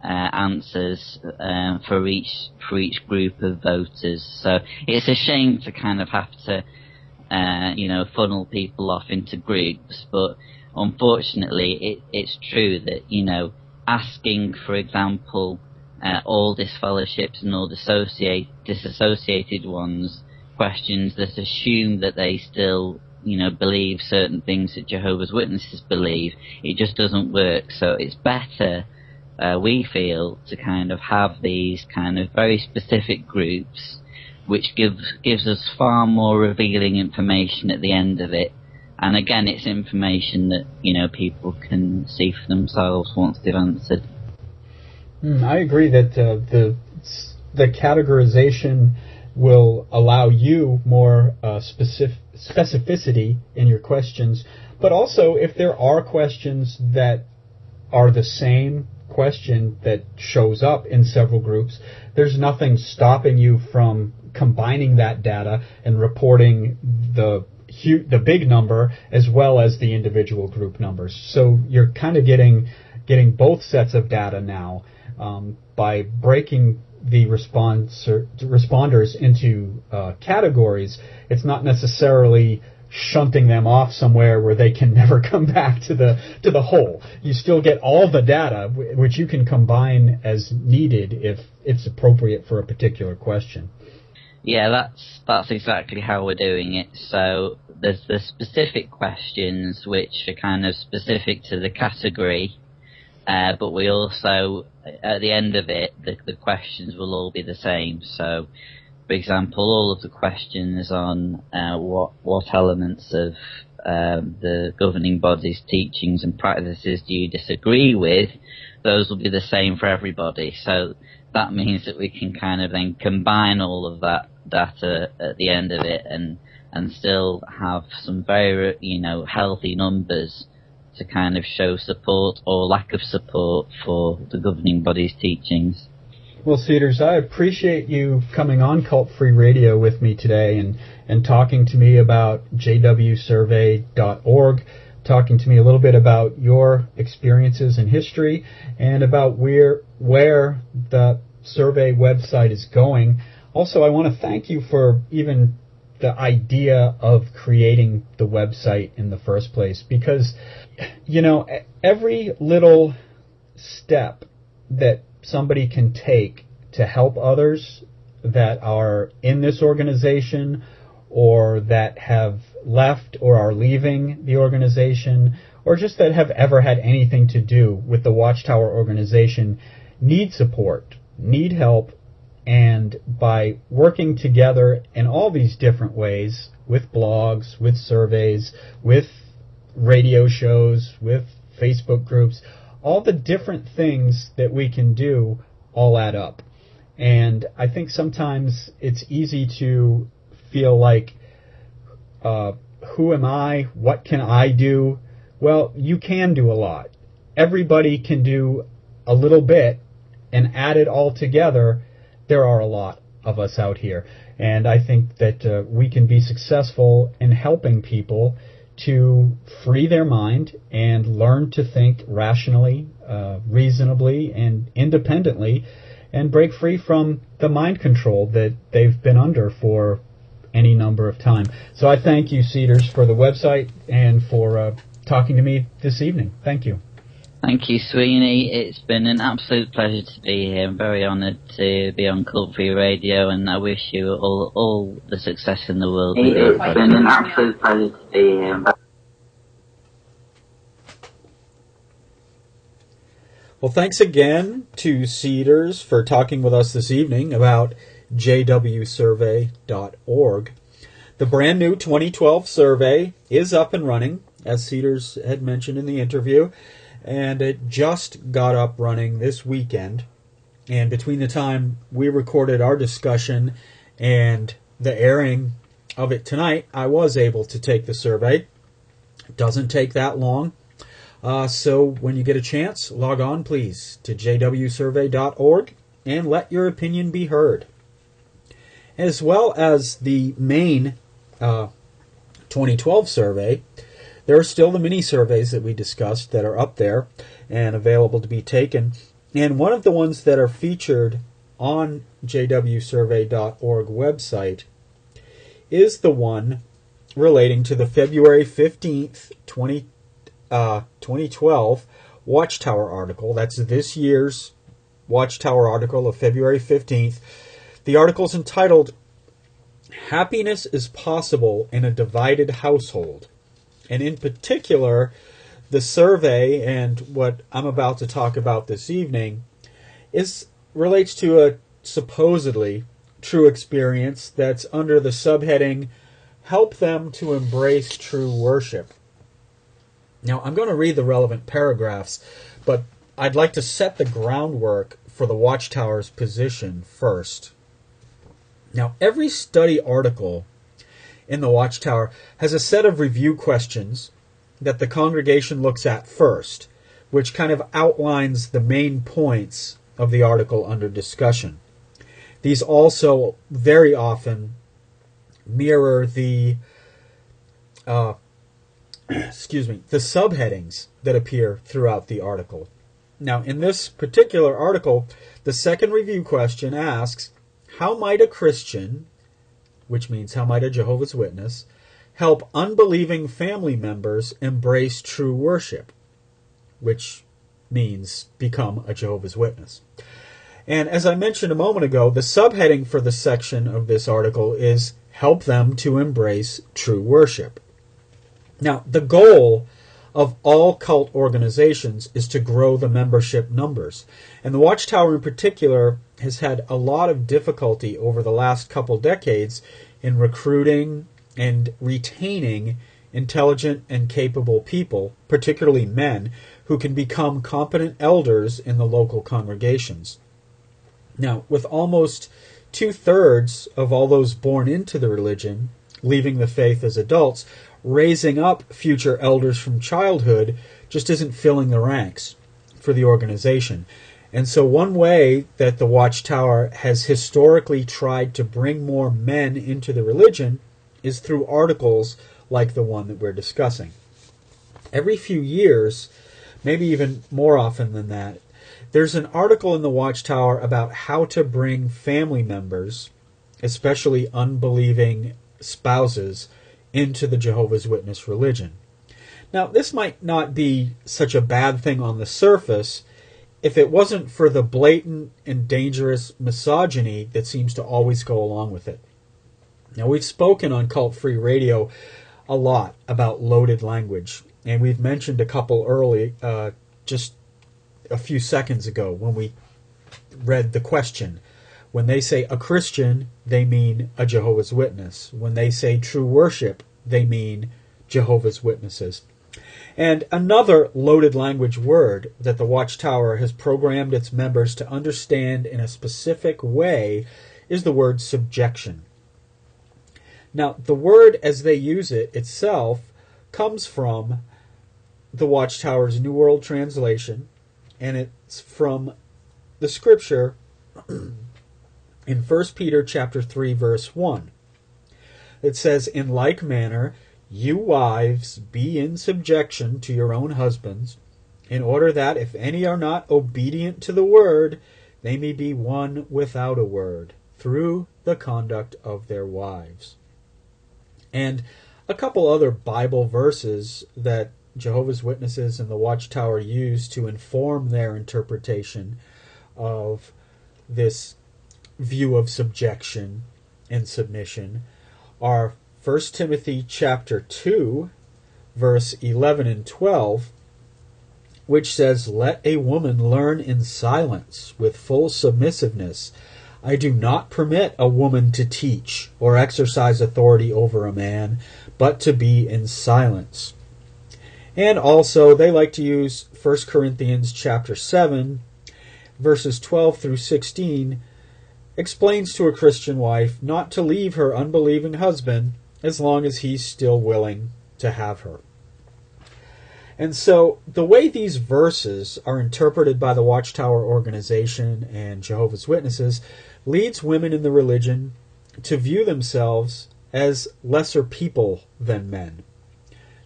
answers for each group of voters. So it's a shame to kind of have to funnel people off into groups, but unfortunately it's true that asking, for example, all disfellowships and all disassociated ones questions that assume that they still believe certain things that Jehovah's Witnesses believe, it just doesn't work. So it's better, we feel, to kind of have these kind of very specific groups, which gives us far more revealing information at the end of it. And again, it's information that people can see for themselves once they've answered. I agree that the categorization will allow you more specificity in your questions, but also if there are questions that are the same question that shows up in several groups, there's nothing stopping you from combining that data and reporting the big number as well as the individual group numbers. So you're kind of getting both sets of data now by breaking the responders into categories. It's not necessarily shunting them off somewhere where they can never come back to the whole. You still get all the data, which you can combine as needed if it's appropriate for a particular question. Yeah, that's exactly how we're doing it. So there's the specific questions which are kind of specific to the category, but we also, at the end of it, the questions will all be the same. So, for example, all of the questions on what elements of the governing body's teachings and practices do you disagree with, those will be the same for everybody. So that means that we can kind of then combine all of that data at the end of it and still have some very, healthy numbers to kind of show support or lack of support for the governing body's teachings. Well, Cedars, I appreciate you coming on Cult Free Radio with me today and talking to me about JWSurvey.org, talking to me a little bit about your experiences in history and about where the survey website is going. Also, I want to thank you for even the idea of creating the website in the first place, because, every little step that somebody can take to help others that are in this organization or that have left or are leaving the organization or just that have ever had anything to do with the Watchtower organization need support, need help, and by working together in all these different ways, with blogs, with surveys, with radio shows, with Facebook groups, all the different things that we can do all add up. And I think sometimes it's easy to feel like, who am I? What can I do? Well, you can do a lot. Everybody can do a little bit, and add it all together, there are a lot of us out here. And I think that we can be successful in helping people to free their mind and learn to think rationally, reasonably, and independently, and break free from the mind control that they've been under for any number of time. So I thank you, Cedars, for the website and for talking to me this evening. Thank you. Thank you, Sweeney. It's been an absolute pleasure to be here. I'm very honoured to be on Cult Free Radio, and I wish you all the success in the world. It's been an absolute pleasure to be here. Well, thanks again to Cedars for talking with us this evening about JWSurvey.org. The brand new 2012 survey is up and running, as Cedars had mentioned in the interview, and it just got up running this weekend. And between the time we recorded our discussion and the airing of it tonight, I was able to take the survey. It doesn't take that long. So when you get a chance, log on, please, to jwsurvey.org and let your opinion be heard. As well as the main 2012 survey, there are still the mini-surveys that we discussed that are up there and available to be taken. And one of the ones that are featured on jwsurvey.org website is the one relating to the February 15th, 2012 Watchtower article. That's this year's Watchtower article of February 15th. The article is entitled, "Happiness is Possible in a Divided Household." And in particular, the survey and what I'm about to talk about this evening relates to a supposedly true experience that's under the subheading, "Help Them to Embrace True Worship." Now, I'm going to read the relevant paragraphs, but I'd like to set the groundwork for the Watchtower's position first. Now, every study article in the Watchtower has a set of review questions that the congregation looks at first, which kind of outlines the main points of the article under discussion. These also very often mirror the subheadings that appear throughout the article. Now, in this particular article, the second review question asks, how might a Christian, which means how might a Jehovah's Witness, help unbelieving family members embrace true worship, which means become a Jehovah's Witness. And as I mentioned a moment ago, the subheading for the section of this article is help them to embrace true worship. Now, the goal of all cult organizations is to grow the membership numbers. And the Watchtower in particular has had a lot of difficulty over the last couple decades in recruiting and retaining intelligent and capable people, particularly men, who can become competent elders in the local congregations. Now, with almost 2/3 of all those born into the religion leaving the faith as adults, raising up future elders from childhood just isn't filling the ranks for the organization. And so one way that the Watchtower has historically tried to bring more men into the religion is through articles like the one that we're discussing. Every few years, maybe even more often than that, there's an article in the Watchtower about how to bring family members, especially unbelieving spouses, into the Jehovah's Witness religion. Now, this might not be such a bad thing on the surface if it wasn't for the blatant and dangerous misogyny that seems to always go along with it. Now, we've spoken on Cult Free Radio a lot about loaded language, and we've mentioned a couple early, just a few seconds ago when we read the question. When they say a Christian, they mean a Jehovah's Witness. When they say true worship, they mean Jehovah's Witnesses. And another loaded language word that the Watchtower has programmed its members to understand in a specific way is the word subjection. Now, the word as they use it itself comes from the Watchtower's New World Translation, and it's from the scripture in 1 Peter chapter 3, verse 1. It says, "In like manner, you wives, be in subjection to your own husbands, in order that if any are not obedient to the word, they may be won without a word, through the conduct of their wives." And a couple other Bible verses that Jehovah's Witnesses and the Watchtower use to inform their interpretation of this view of subjection and submission are 1 Timothy chapter 2, verse 11 and 12, which says, "Let a woman learn in silence with full submissiveness. I do not permit a woman to teach or exercise authority over a man, but to be in silence." And also, they like to use 1 Corinthians chapter 7, verses 12 through 16, explains to a Christian wife not to leave her unbelieving husband as long as he's still willing to have her. And so the way these verses are interpreted by the Watchtower organization and Jehovah's Witnesses leads women in the religion to view themselves as lesser people than men,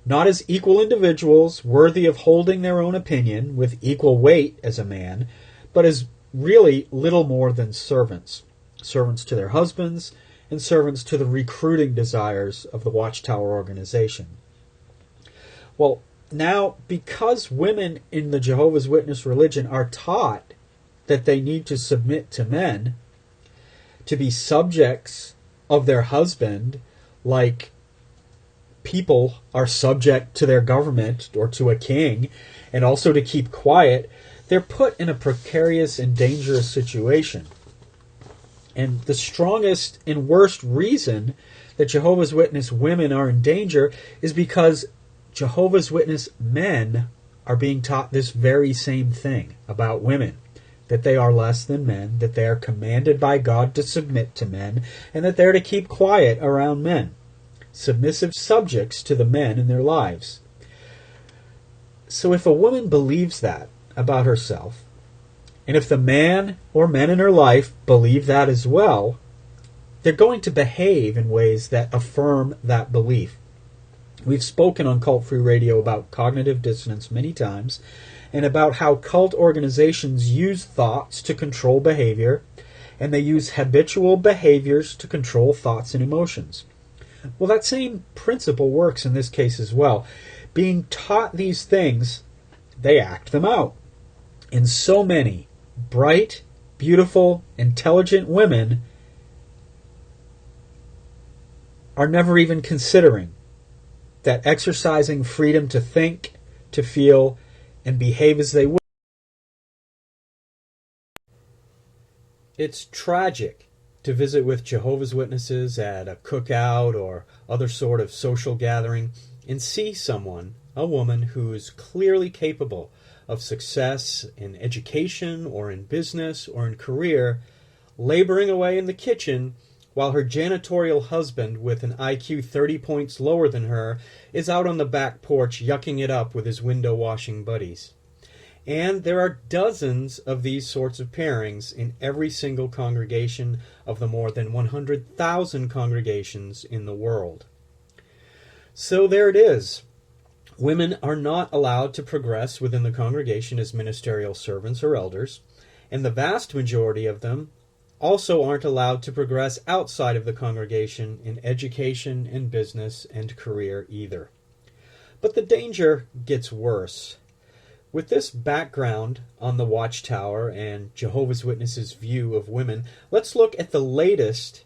not as equal individuals worthy of holding their own opinion with equal weight as a man, but as really little more than servants, servants to their husbands and servants to the recruiting desires of the Watchtower organization. Well, now, because women in the Jehovah's Witness religion are taught that they need to submit to men, to be subjects of their husband, like people are subject to their government or to a king, and also to keep quiet, they're put in a precarious and dangerous situation. And the strongest and worst reason that Jehovah's Witness women are in danger is because Jehovah's Witness men are being taught this very same thing about women, that they are less than men, that they are commanded by God to submit to men, and that they're to keep quiet around men, submissive subjects to the men in their lives. So if a woman believes that about herself, and if the man or men in her life believe that as well, they're going to behave in ways that affirm that belief. We've spoken on Cult Free Radio about cognitive dissonance many times, and about how cult organizations use thoughts to control behavior, and they use habitual behaviors to control thoughts and emotions. Well, that same principle works in this case as well. Being taught these things, they act them out. And so many bright, beautiful, intelligent women are never even considering that exercising freedom to think, to feel, and behave as they will. It's tragic to visit with Jehovah's Witnesses at a cookout or other sort of social gathering and see someone, a woman who is clearly capable of success in education or in business or in career, laboring away in the kitchen while her janitorial husband with an IQ 30 points lower than her is out on the back porch yucking it up with his window washing buddies. And there are dozens of these sorts of pairings in every single congregation of the more than 100,000 congregations in the world. So there it is. Women are not allowed to progress within the congregation as ministerial servants or elders, and the vast majority of them also aren't allowed to progress outside of the congregation in education and business and career either. But the danger gets worse. With this background on the Watchtower and Jehovah's Witnesses' view of women, let's look at the latest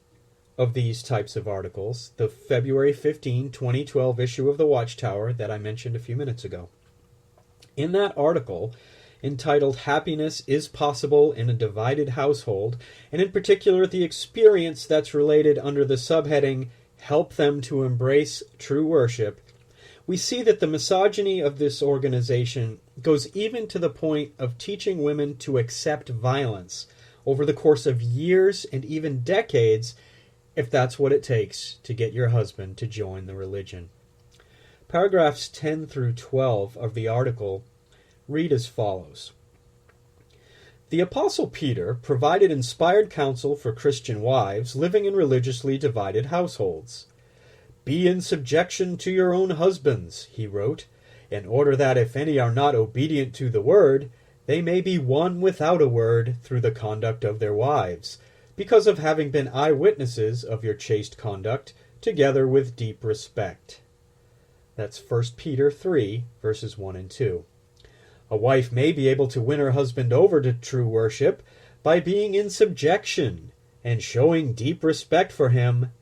of these types of articles, the February 15, 2012 issue of the Watchtower that I mentioned a few minutes ago. In that article, entitled Happiness is Possible in a Divided Household, and in particular the experience that's related under the subheading Help Them to Embrace True Worship, we see that the misogyny of this organization goes even to the point of teaching women to accept violence over the course of years and even decades if that's what it takes to get your husband to join the religion. Paragraphs 10 through 12 of the article read as follows. The Apostle Peter provided inspired counsel for Christian wives living in religiously divided households. Be in subjection to your own husbands, he wrote, in order that if any are not obedient to the word, they may be won without a word through the conduct of their wives, because of having been eyewitnesses of your chaste conduct, together with deep respect. That's 1 Peter 3, verses 1 and 2. A wife may be able to win her husband over to true worship by being in subjection and showing deep respect for him,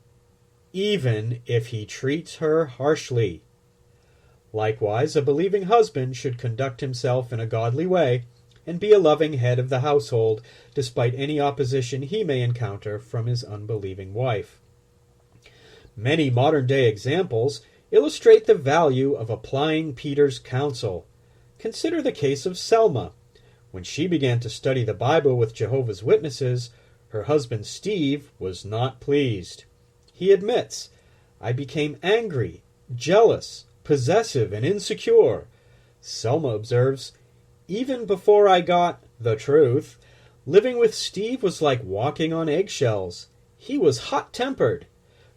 even if he treats her harshly. Likewise, a believing husband should conduct himself in a godly way and be a loving head of the household, despite any opposition he may encounter from his unbelieving wife. Many modern-day examples illustrate the value of applying Peter's counsel. Consider the case of Selma. When she began to study the Bible with Jehovah's Witnesses, her husband Steve was not pleased. He admits, I became angry, jealous, possessive, and insecure. Selma observes, even before I got the truth, living with Steve was like walking on eggshells. He was hot-tempered.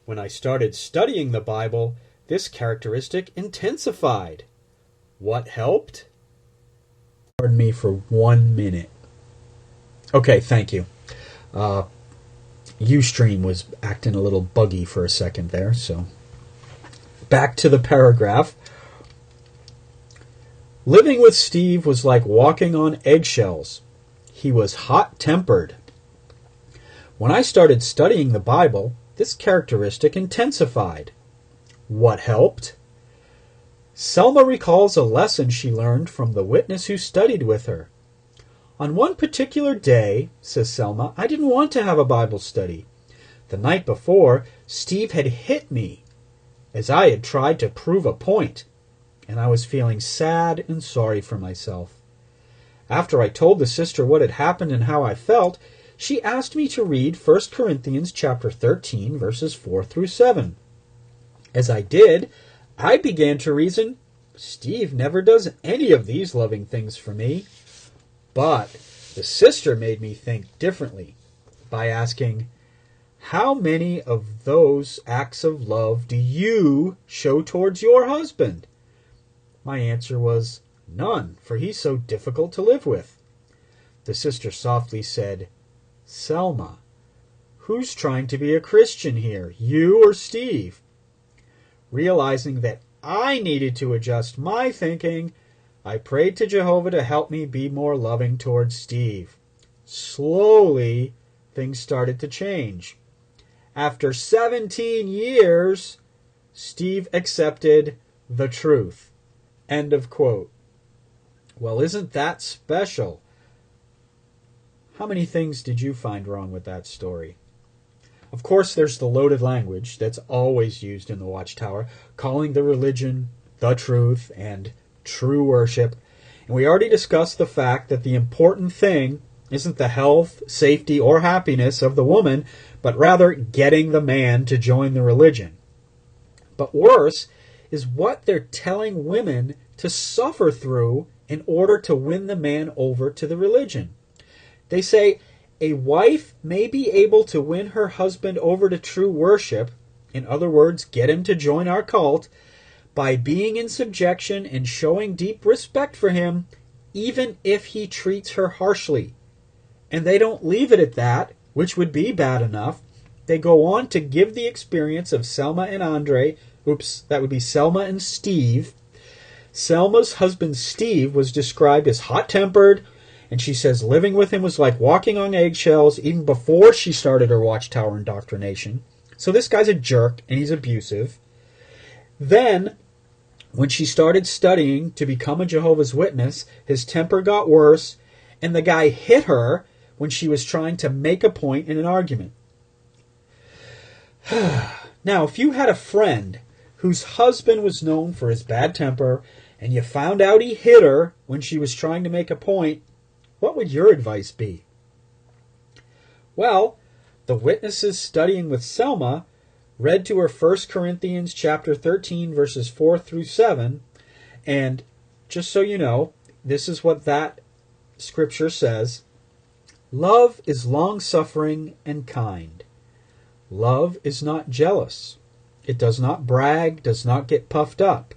When I started studying the Bible, this characteristic intensified. What helped? Pardon me for 1 minute. Okay, thank you. Ustream was acting a little buggy for a second there, so back to the paragraph. Living with Steve was like walking on eggshells. He was hot-tempered. When I started studying the Bible, this characteristic intensified. What helped? Selma recalls a lesson she learned from the witness who studied with her. On one particular day, says Selma, I didn't want to have a Bible study. The night before, Steve had hit me as I had tried to prove a point, and I was feeling sad and sorry for myself. After I told the sister what had happened and how I felt, she asked me to read 1 Corinthians chapter 13, verses 4 through 7. As I did, I began to reason, Steve never does any of these loving things for me. But the sister made me think differently by asking, how many of those acts of love do you show towards your husband? My answer was, none, for he's so difficult to live with. The sister softly said, Selma, who's trying to be a Christian here, you or Steve? Realizing that I needed to adjust my thinking, I prayed to Jehovah to help me be more loving towards Steve. Slowly, things started to change. After 17 years, Steve accepted the truth. End of quote. Well, isn't that special? How many things did you find wrong with that story? Of course, there's the loaded language that's always used in the Watchtower, calling the religion the truth and true worship. And we already discussed the fact that the important thing isn't the health, safety, or happiness of the woman, but rather getting the man to join the religion. But worse is what they're telling women to suffer through in order to win the man over to the religion. They say a wife may be able to win her husband over to true worship, in other words, get him to join our cult, by being in subjection and showing deep respect for him, even if he treats her harshly. And they don't leave it at that, which would be bad enough. They go on to give the experience of Selma and Andre. That would be Selma and Steve. Selma's husband Steve was described as hot-tempered, and she says living with him was like walking on eggshells even before she started her Watchtower indoctrination. So this guy's a jerk, and he's abusive. Then, when she started studying to become a Jehovah's Witness, his temper got worse, and the guy hit her when she was trying to make a point in an argument. Now, if you had a friend whose husband was known for his bad temper, and you found out he hit her when she was trying to make a point, what would your advice be? Well, the witnesses studying with Selma read to her 1 Corinthians chapter 13, verses 4 through 7, and just so you know, this is what that scripture says. Love is long-suffering and kind. Love is not jealous. It does not brag, does not get puffed up,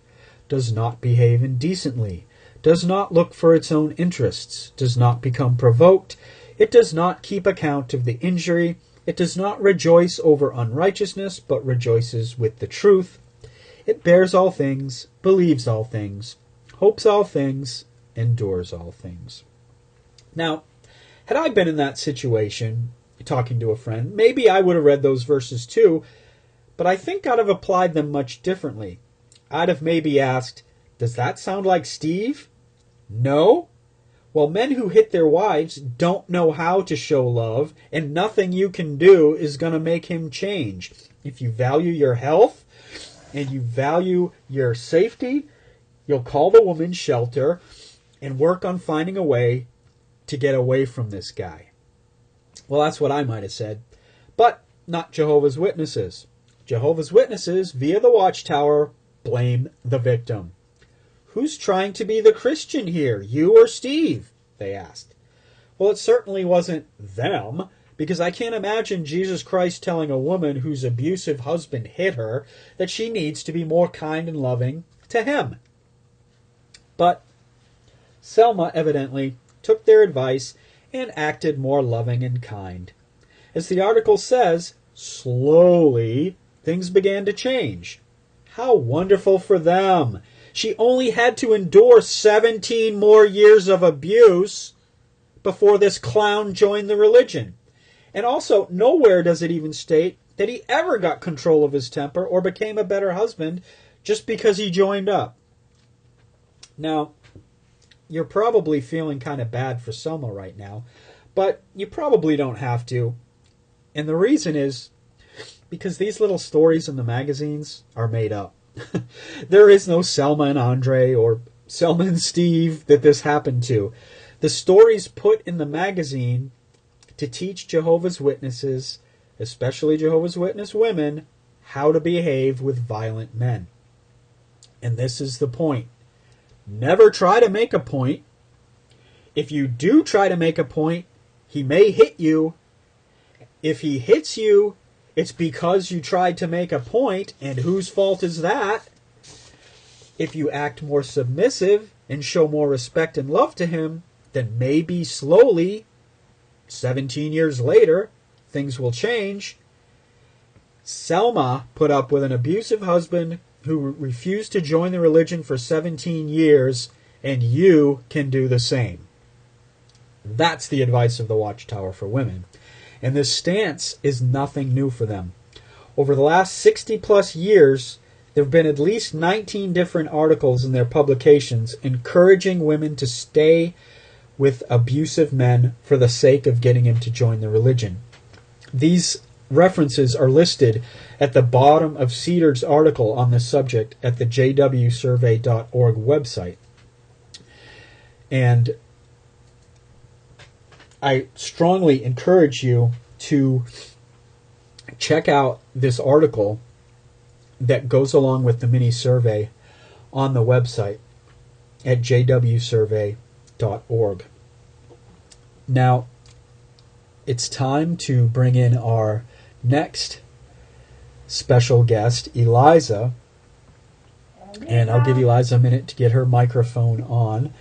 does not behave indecently, does not look for its own interests, does not become provoked, it does not keep account of the injury, it does not rejoice over unrighteousness, but rejoices with the truth. It bears all things, believes all things, hopes all things, endures all things. Now, had I been in that situation, talking to a friend, maybe I would have read those verses too, but I think I'd have applied them much differently. I'd have maybe asked, does that sound like Steve? No? Well, men who hit their wives don't know how to show love, and nothing you can do is going to make him change. If you value your health and you value your safety, you'll call the woman shelter and work on finding a way to get away from this guy. Well, that's what I might have said, but not Jehovah's Witnesses. Jehovah's Witnesses, via the Watchtower, blame the victim. Who's trying to be the Christian here, you or Steve? They asked. Well, it certainly wasn't them, because I can't imagine Jesus Christ telling a woman whose abusive husband hit her that she needs to be more kind and loving to him. But Selma evidently took their advice and acted more loving and kind. As the article says, slowly things began to change. How wonderful for them! She only had to endure 17 more years of abuse before this clown joined the religion. And also, nowhere does it even state that he ever got control of his temper or became a better husband just because he joined up. Now, you're probably feeling kind of bad for Selma right now, but you probably don't have to. And the reason is because these little stories in the magazines are made up. There is no Selma and Andre or Selma and Steve that this happened to. The stories put in the magazine to teach Jehovah's Witnesses, especially Jehovah's Witness women, how to behave with violent men. And this is the point. Never try to make a point. If you do try to make a point, he may hit you. If he hits you, it's because you tried to make a point, and whose fault is that? If you act more submissive and show more respect and love to him, then maybe slowly, 17 years later, things will change. Selma put up with an abusive husband who refused to join the religion for 17 years, and you can do the same. That's the advice of the Watchtower for women. And this stance is nothing new for them. Over the last 60 plus years, there have been at least 19 different articles in their publications encouraging women to stay with abusive men for the sake of getting him to join the religion. These references are listed at the bottom of Cedars' article on this subject at the JWSurvey.org website. And I strongly encourage you to check out this article that goes along with the mini survey on the website at jwsurvey.org. Now, it's time to bring in our next special guest, Eliza. And I'll give Eliza a minute to get her microphone on.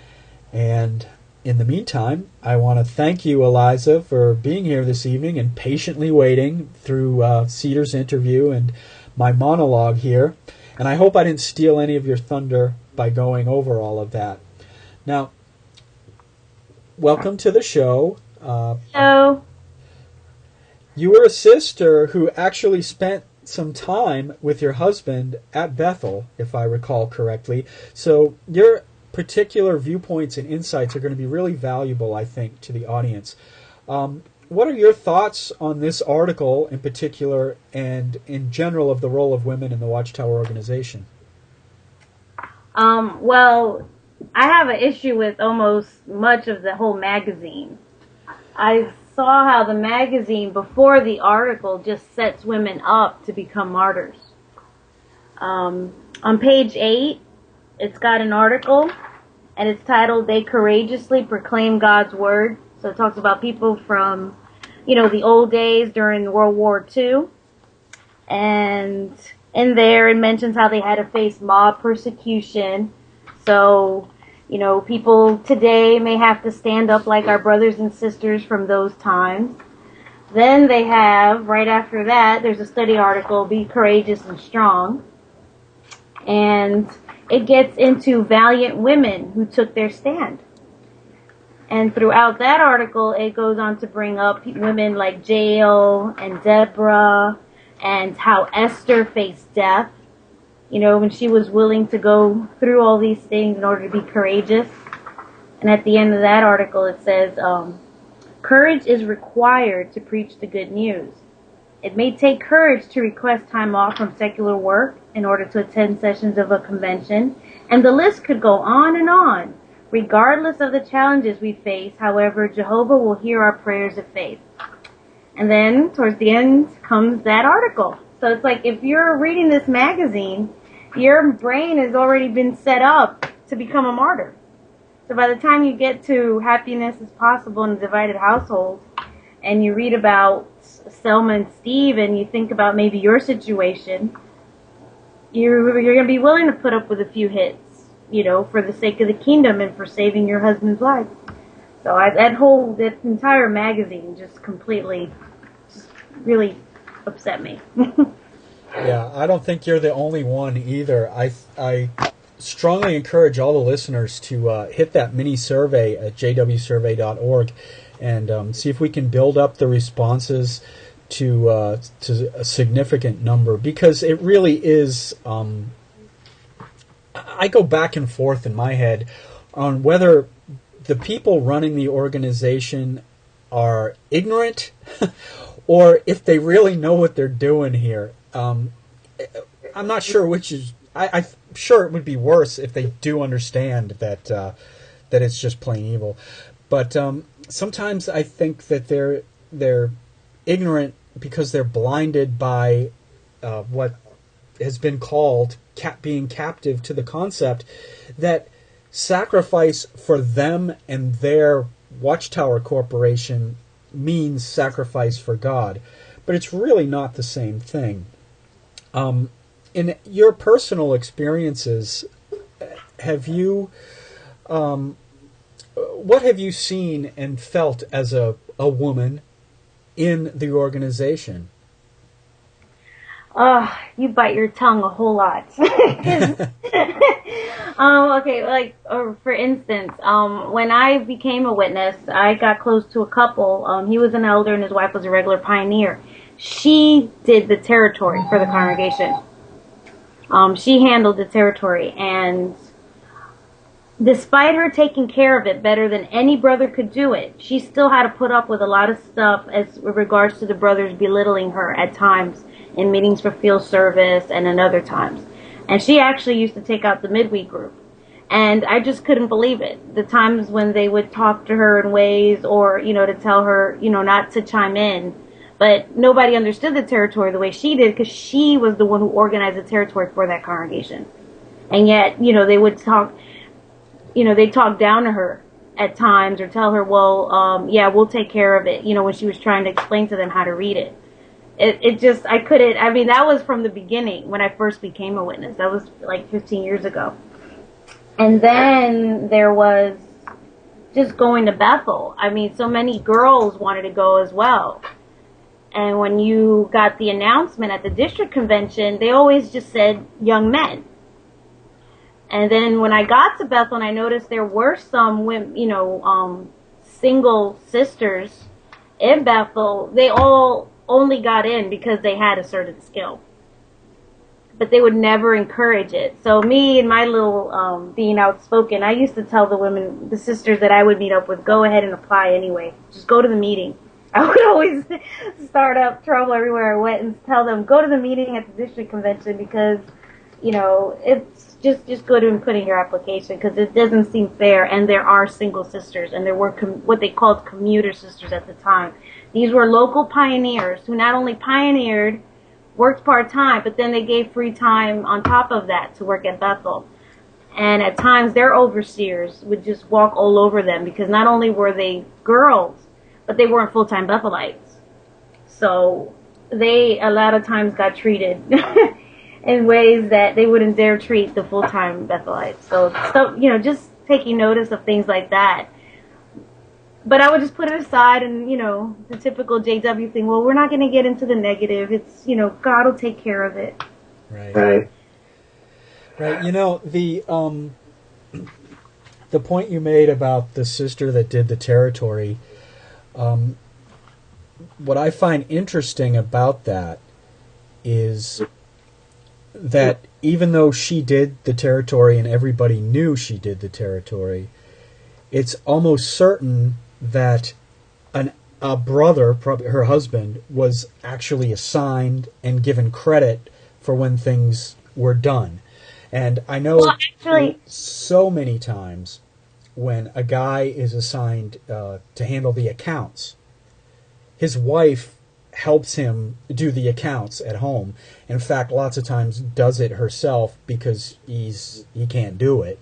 And in the meantime, I want to thank you, Eliza, for being here this evening and patiently waiting through Cedar's interview and my monologue here. And I hope I didn't steal any of your thunder by going over all of that. Now, welcome to the show. Hello. You were a sister who actually spent some time with your husband at Bethel, if I recall correctly. So your particular viewpoints and insights are going to be really valuable, I think, to the audience. What are your thoughts on this article in particular and in general of the role of women in the Watchtower organization? Well, I have an issue with almost much of the whole magazine. I saw how the magazine, before the article, just sets women up to become martyrs. On page 8, it's got an article, and it's titled, "They Courageously Proclaim God's Word." So it talks about people from, the old days during World War II. And in there, it mentions how they had to face mob persecution. So, people today may have to stand up like our brothers and sisters from those times. Then they have, right after that, there's a study article, "Be Courageous and Strong." And it gets into valiant women who took their stand. And throughout that article, it goes on to bring up women like Jael and Deborah and how Esther faced death, when she was willing to go through all these things in order to be courageous. And at the end of that article, it says, "Courage is required to preach the good news. It may take courage to request time off from secular work in order to attend sessions of a convention, and the list could go on and on. Regardless of the challenges we face, however, Jehovah will hear our prayers of faith." And then, towards the end, comes that article. So it's like, if you're reading this magazine, your brain has already been set up to become a martyr. So by the time you get to Happiness is Possible in a Divided Household, and you read about Selma and Steve, and you think about maybe your situation, you're going to be willing to put up with a few hits, for the sake of the kingdom and for saving your husband's life. So that entire magazine just really upset me. Yeah, I don't think you're the only one either. I strongly encourage all the listeners to hit that mini survey at jwsurvey.org and see if we can build up the responses to a significant number, because it really is. I go back and forth in my head on whether the people running the organization are ignorant or if they really know what they're doing here. I'm not sure which is. I'm sure it would be worse if they do understand that it's just plain evil. But sometimes I think that they're ignorant because they're blinded by what has been called being captive to the concept that sacrifice for them and their Watchtower Corporation means sacrifice for God. But it's really not the same thing. In your personal experiences, what have you seen and felt as a woman in the organization? You bite your tongue a whole lot. Okay, for instance, when I became a witness, I got close to a couple. He was an elder and his wife was a regular pioneer. She did the territory for the congregation. She handled the territory, and despite her taking care of it better than any brother could do it, she still had to put up with a lot of stuff as regards to the brothers belittling her at times in meetings for field service and in other times. And she actually used to take out the midweek group. And I just couldn't believe it. The times when they would talk to her in ways or, to tell her, not to chime in. But nobody understood the territory the way she did because she was the one who organized the territory for that congregation. And yet, they would talk, they talk down to her at times or tell her, well, yeah, we'll take care of it, when she was trying to explain to them how to read it. It just, I couldn't, that was from the beginning when I first became a witness. That was like 15 years ago. And then there was just going to Bethel. So many girls wanted to go as well. And when you got the announcement at the district convention, they always just said young men. And then when I got to Bethel and I noticed there were some women, single sisters in Bethel, they all only got in because they had a certain skill. But they would never encourage it. So me and my little being outspoken, I used to tell the women, the sisters that I would meet up with, go ahead and apply anyway. Just go to the meeting. I would always start up trouble everywhere I went and tell them, go to the meeting at the district convention because, it's just go to and put in your application because it doesn't seem fair. And there are single sisters and there were what they called commuter sisters at the time. These were local pioneers who not only pioneered, worked part-time, but then they gave free time on top of that to work at Bethel. And at times their overseers would just walk all over them because not only were they girls, but they weren't full-time Bethelites. So they a lot of times got treated in ways that they wouldn't dare treat the full-time Bethelites. So just taking notice of things like that. But I would just put it aside and, the typical JW thing, well, we're not going to get into the negative. It's, God will take care of it. Right. The point you made about the sister that did the territory, what I find interesting about that is that even though she did the territory and everybody knew she did the territory, it's almost certain that a brother, probably her husband, was actually assigned and given credit for when things were done. And I know so many times when a guy is assigned to handle the accounts, his wife helps him do the accounts at home. In fact, lots of times does it herself because he can't do it.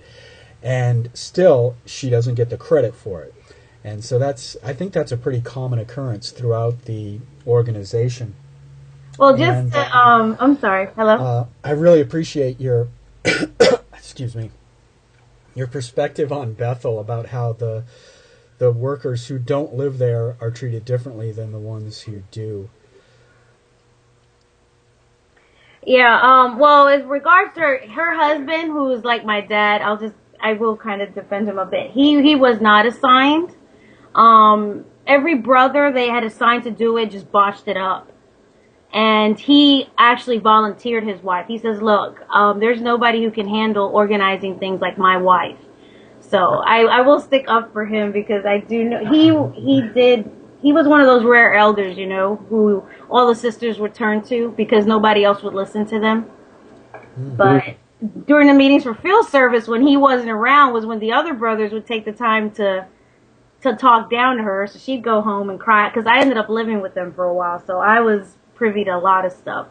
And still, she doesn't get the credit for it. And so I think that's a pretty common occurrence throughout the organization. Well, I'm sorry. Hello? I really appreciate your, excuse me, your perspective on Bethel about how the workers who don't live there are treated differently than the ones who do. Yeah, well, with regards to her husband, who's like my dad, I will kind of defend him a bit. He was not assigned. Every brother they had assigned to do it just botched it up. And he actually volunteered his wife. He says, look, there's nobody who can handle organizing things like my wife. So I will stick up for him because I do know he was one of those rare elders, who all the sisters would turn to because nobody else would listen to them. Mm-hmm. But during the meetings for field service, when he wasn't around, was when the other brothers would take the time to talk down to her. So she'd go home and cry because I ended up living with them for a while. So I was privy to a lot of stuff.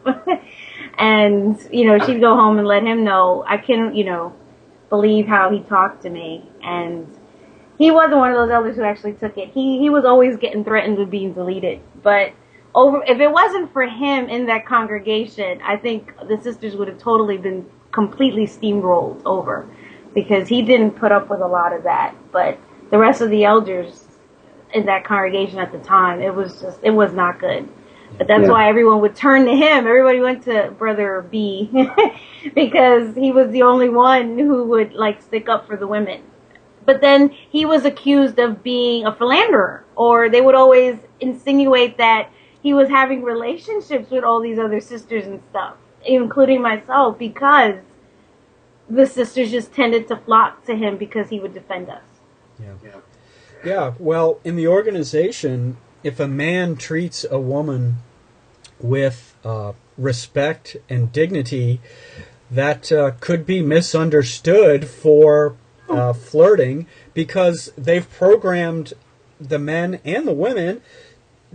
And, she'd go home and let him know I couldn't, believe how he talked to me. And he wasn't one of those elders who actually took it. He was always getting threatened with being deleted. But if it wasn't for him in that congregation, I think the sisters would have totally been completely steamrolled over because he didn't put up with a lot of that. But the rest of the elders in that congregation at the time, it was not good. But that's why everyone would turn to him. Everybody went to Brother B because he was the only one who would stick up for the women. But then he was accused of being a philanderer, or they would always insinuate that he was having relationships with all these other sisters and stuff, including myself, because the sisters just tended to flock to him because he would defend us. Yeah, well, in the organization, if a man treats a woman with respect and dignity, that could be misunderstood for flirting, because they've programmed the men and the women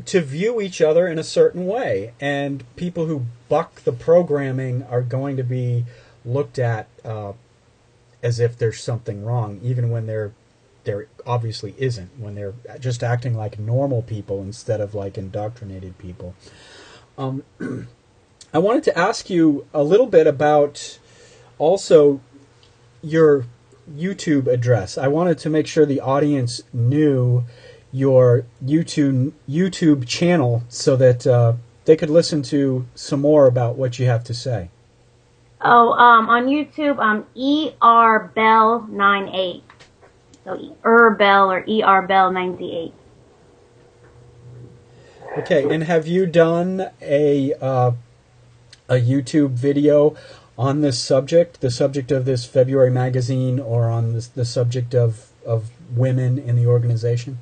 to view each other in a certain way. And people who buck the programming are going to be looked at as if there's something wrong, even when there obviously isn't, when they're just acting like normal people instead of like indoctrinated people. I wanted to ask you a little bit about also your YouTube address. I wanted to make sure the audience knew your YouTube channel so that they could listen to some more about what you have to say. Oh, on YouTube, I'm ERBell98. So Bell or ERBell98. Okay, and have you done a YouTube video on this subject, the subject of this February magazine, or on the subject of women in the organization?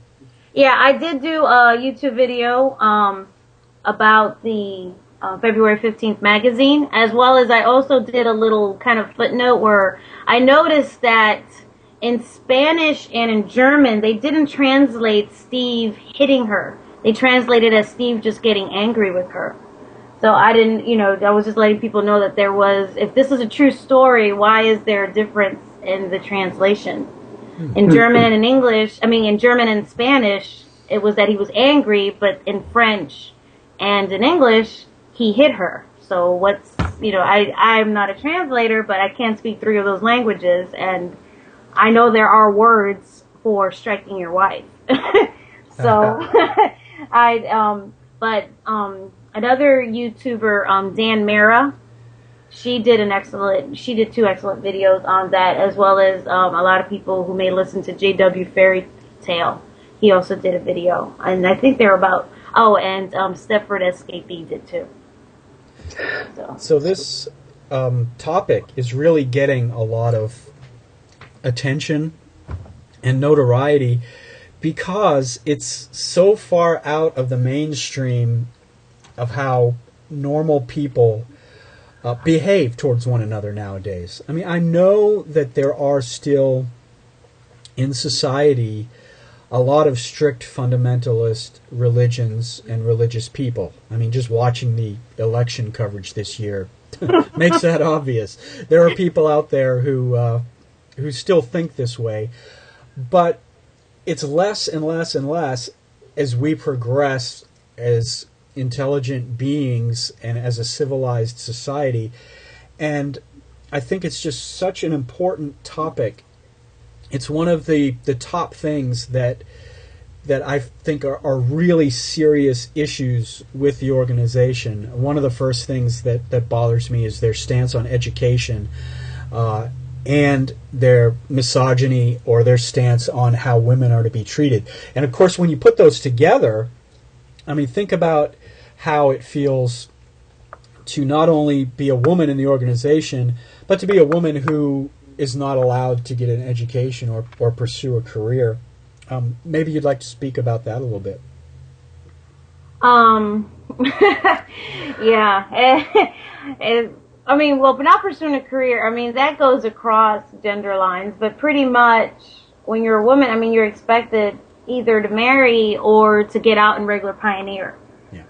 Yeah, I did do a YouTube video about the February 15th magazine, as well as I also did a little kind of footnote where I noticed that in Spanish and in German, they didn't translate Steve hitting her. They translated as Steve just getting angry with her. So I didn't, I was just letting people know that there was, if this is a true story, why is there a difference in the translation? In German and in English, in German and Spanish, it was that he was angry, but in French and in English, he hit her. So I'm not a translator, but I can speak 3 of those languages, and I know there are words for striking your wife. So, another YouTuber, Dan Mara, she did 2 excellent videos on that, as well as a lot of people who may listen to JW Fairy Tale. He also did a video, and I think they're about, and Stepford Escapee did too. So this topic is really getting a lot of attention and notoriety because it's so far out of the mainstream of how normal people behave towards one another nowadays. I know that there are still in society a lot of strict fundamentalist religions and religious people. Just watching the election coverage this year makes that obvious. There are people out there who still think this way, but it's less and less and less as we progress as intelligent beings and as a civilized society. And I think it's just such an important topic. It's one of the top things that I think are really serious issues with the organization. One of the first things that bothers me is their stance on education and their misogyny, or their stance on how women are to be treated. And of course, when you put those together, think about how it feels to not only be a woman in the organization, but to be a woman who is not allowed to get an education or pursue a career. Maybe you'd like to speak about that a little bit. Yeah. But not pursuing a career, that goes across gender lines, but pretty much when you're a woman, you're expected either to marry or to get out and regular pioneer.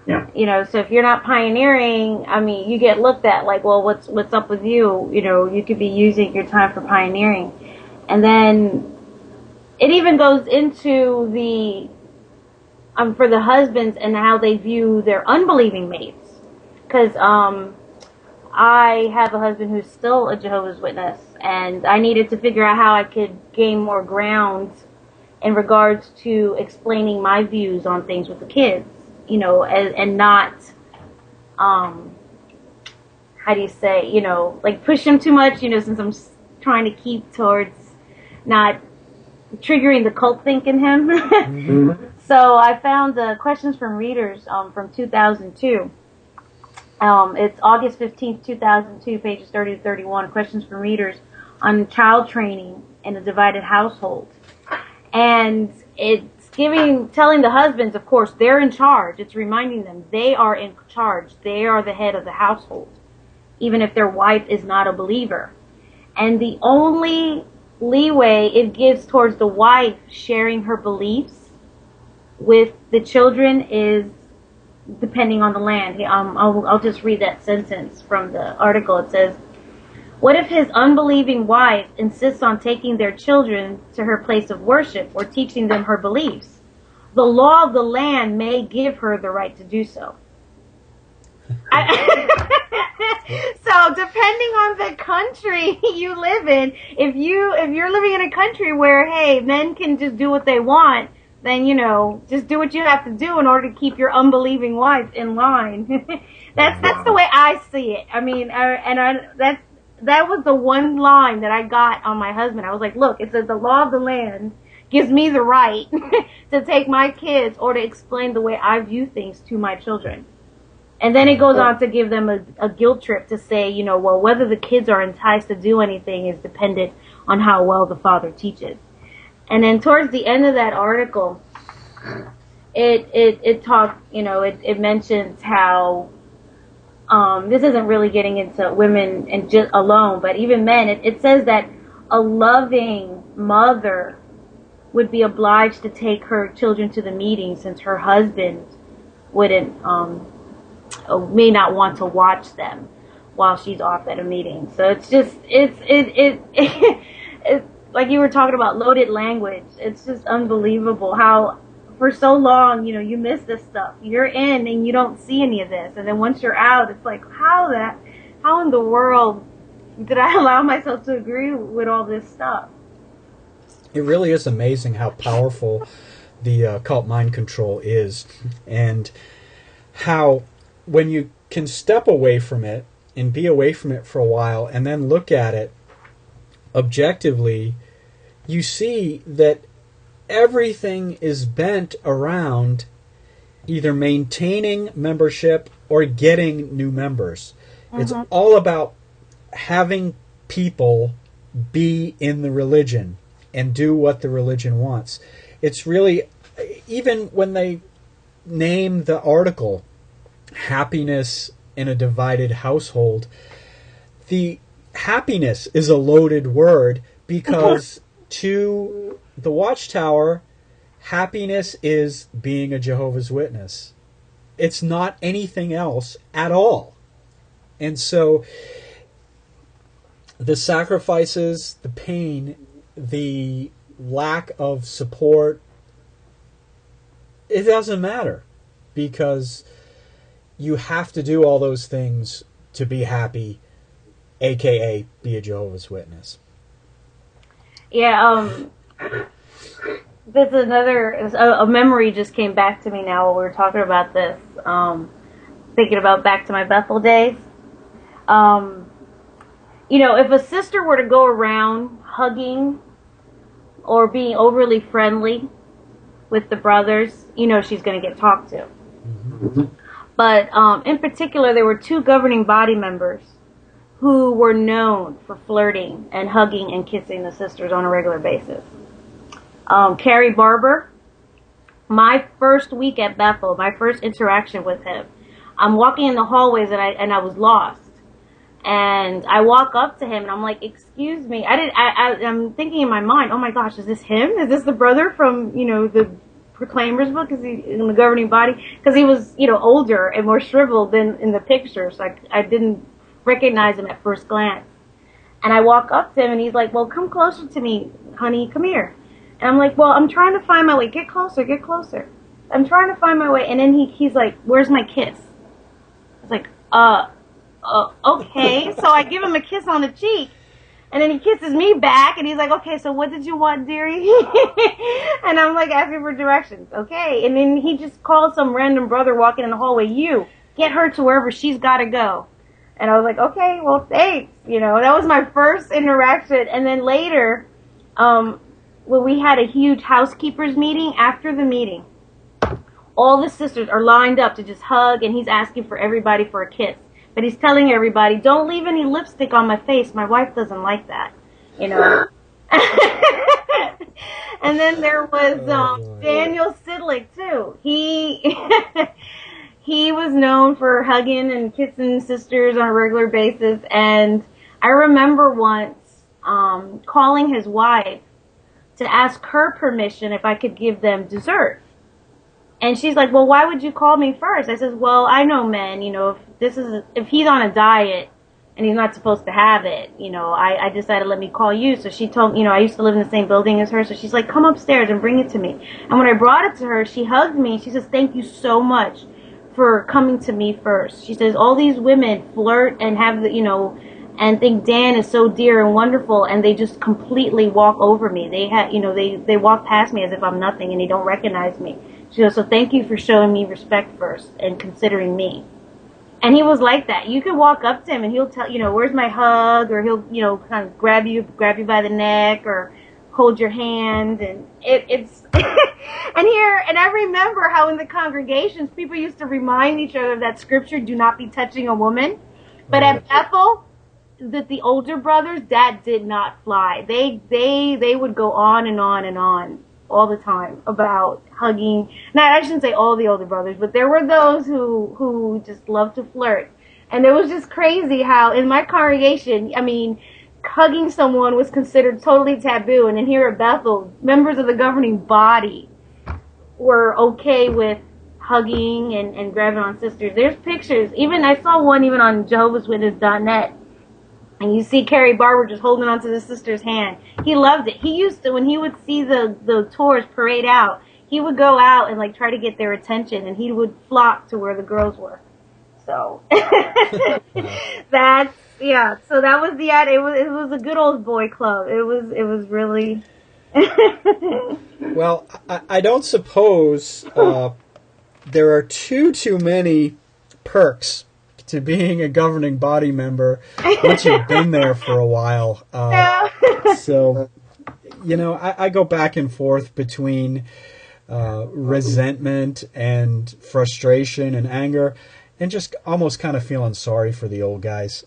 Yeah. So if you're not pioneering, you get looked at like, well, what's up with you? You could be using your time for pioneering. And then it even goes into the, for the husbands and how they view their unbelieving mates. Because, I have a husband who's still a Jehovah's Witness, and I needed to figure out how I could gain more ground in regards to explaining my views on things with the kids, and not, how do you say, push them too much, since I'm trying to keep towards not triggering the cult think in him. Mm-hmm. So I found questions from readers from 2002. It's August 15th, 2002, pages 30 to 31, questions from readers on child training in a divided household. And it's telling the husbands, of course, they're in charge. It's reminding them they are in charge. They are the head of the household, even if their wife is not a believer. And the only leeway it gives towards the wife sharing her beliefs with the children is depending on the land. I'll just read that sentence from the article. It says, what if his unbelieving wife insists on taking their children to her place of worship or teaching them her beliefs? The law of the land may give her the right to do so. So depending on the country you live in, if you're living in a country where, hey, men can just do what they want, then, just do what you have to do in order to keep your unbelieving wife in line. That's the way I see it. I mean, that was the one line that I got on my husband. I was like, look, it says the law of the land gives me the right to take my kids or to explain the way I view things to my children. And then it goes on to give them a guilt trip to say, well, whether the kids are enticed to do anything is dependent on how well the father teaches. And then towards the end of that article, it talks, it mentions how, this isn't really getting into women and just alone, but even men, it says that a loving mother would be obliged to take her children to the meeting since her husband wouldn't, may not want to watch them while she's off at a meeting. So it's just, it's like you were talking about loaded language. It's just unbelievable how for so long, you miss this stuff. You're in and you don't see any of this. And then once you're out, it's like, how in the world did I allow myself to agree with all this stuff? It really is amazing how powerful the occult mind control is, and how when you can step away from it and be away from it for a while and then look at it objectively, you see that everything is bent around either maintaining membership or getting new members. It's all about having people be in the religion and do what the religion wants. It's really, even when they name the article happiness in a divided household, the happiness is a loaded word because to the Watchtower, happiness is being a Jehovah's Witness. It's not anything else at all. And so the sacrifices, the pain, the lack of support, it doesn't matter, because you have to do all those things to be happy, aka be a Jehovah's Witness. Yeah, this is a memory just came back to me now while we were talking about this. Thinking about back to my Bethel days. If a sister were to go around hugging or being overly friendly with the brothers, she's going to get talked to. Mm-hmm. But in particular, there were two governing body members who were known for flirting and hugging and kissing the sisters on a regular basis. Carrie Barber, my first week at Bethel, my first interaction with him, I'm walking in the hallways and I was lost. And I walk up to him and I'm like, excuse me. I'm thinking in my mind, oh my gosh, is this him? Is this the brother from, the Proclaimers book? Is he in the governing body? Because he was, older and more shriveled than in the picture. So I didn't recognize him at first glance. And I walk up to him and he's like, well, come closer to me, honey, come here. And I'm like, well, I'm trying to find my way. Get closer, get closer. I'm trying to find my way. And then he's like, where's my kiss? I was like, okay. So I give him a kiss on the cheek. And then he kisses me back. And he's like, okay, so what did you want, dearie? And I'm like asking for directions. Okay. And then he just called some random brother walking in the hallway. You, get her to wherever she's got to go. And I was like, okay, well, thanks. That was my first interaction. And then later, when we had a huge housekeepers meeting, after the meeting, all the sisters are lined up to just hug, and he's asking for everybody for a kiss. But he's telling everybody, don't leave any lipstick on my face. My wife doesn't like that. you know. And then there was Daniel Sidlick too. He he was known for hugging and kissing sisters on a regular basis, and I remember once calling his wife to ask her permission if I could give them dessert. And she's like, well, why would you call me first? I says, well, I know men, you know, if he's on a diet and he's not supposed to have it, you know, I decided let me call you. So she told me, you know, I used to live in the same building as her. So she's like, come upstairs and bring it to me. And when I brought it to her, she hugged me. She says, thank you so much for coming to me first. She says, all these women flirt and have the, you know, and think Dan is so dear and wonderful, and they just completely walk over me. They have, you know, they walk past me as if I'm nothing, and they don't recognize me. She goes, so thank you for showing me respect first and considering me. And he was like that. You could walk up to him and he'll tell, you know, where's my hug, or he'll, you know, kind of grab you by the neck, or hold your hand, and it's and I remember how in the congregations people used to remind each other of that scripture, do not be touching a woman. But at Bethel, that the older brothers, that did not fly. They would go on and on and on all the time about hugging. Now, I shouldn't say all the older brothers, but there were those who just loved to flirt. And it was just crazy how in my congregation, I mean, hugging someone was considered totally taboo. And then here at Bethel, members of the governing body were okay with hugging and grabbing on sisters. There's pictures. Even I saw one even on Jehovah'sWitness.net. And you see Carrie Barber just holding onto the sister's hand. He loved it. He used to, when he would see the tourists parade out, he would go out and like try to get their attention, and he would flock to where the girls were. So that's, yeah. So that was the ad. It was a good old boy club. It was really. Well, I don't suppose there are too many perks to being a governing body member once you've been there for a while. So, you know, I go back and forth between resentment and frustration and anger, and just almost kind of feeling sorry for the old guys,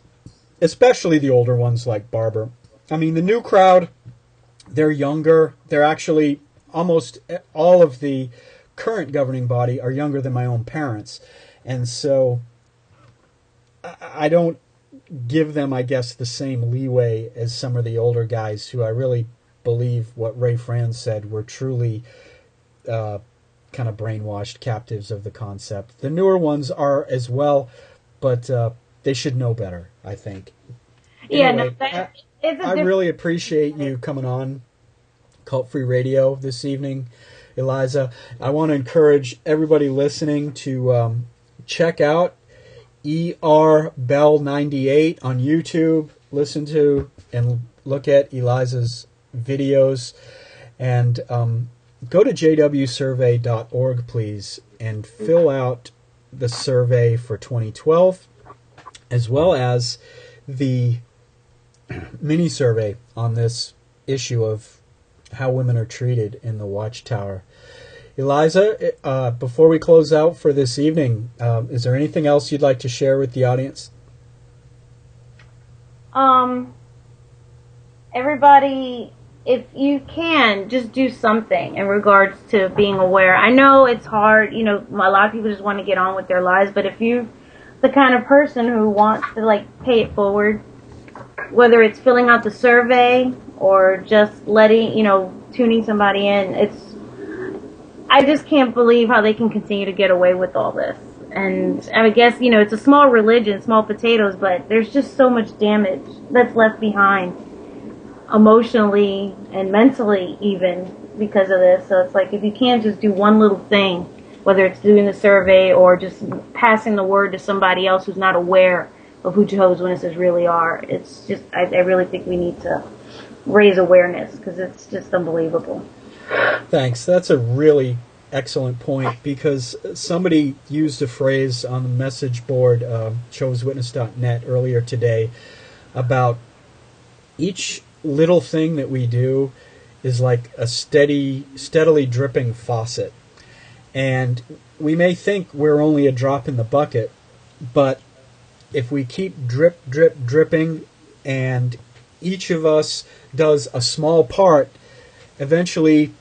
especially the older ones like Barber. I mean, the new crowd, they're younger. They're actually almost all of the current governing body are younger than my own parents. And so I don't give them, I guess, the same leeway as some of the older guys who I really believe what Ray Franz said were truly kind of brainwashed captives of the concept. The newer ones are as well, but they should know better, I think. Anyway, I really appreciate you coming on Cult Free Radio this evening, Eliza. I want to encourage everybody listening to check out ER Bell 98 on YouTube. Listen to and look at Eliza's videos, and go to jwsurvey.org, please, and fill out the survey for 2012, as well as the mini survey on this issue of how women are treated in the Watchtower. Eliza, before we close out for this evening, is there anything else you'd like to share with the audience? Everybody, if you can, just do something in regards to being aware. I know it's hard, you know, a lot of people just want to get on with their lives, but if you're the kind of person who wants to, like, pay it forward, whether it's filling out the survey or just letting, you know, tuning somebody in, I just can't believe how they can continue to get away with all this. And I guess, you know, it's a small religion, small potatoes, but there's just so much damage that's left behind, emotionally and mentally even, because of this. So it's like, if you can't just do one little thing, whether it's doing the survey or just passing the word to somebody else who's not aware of who Jehovah's Witnesses really are, it's just, I really think we need to raise awareness, because it's just unbelievable. Thanks. That's a really excellent point, because somebody used a phrase on the message board, Jehovah'sWitness.net, earlier today about each little thing that we do is like a steadily dripping faucet. And we may think we're only a drop in the bucket, but if we keep dripping and each of us does a small part, eventually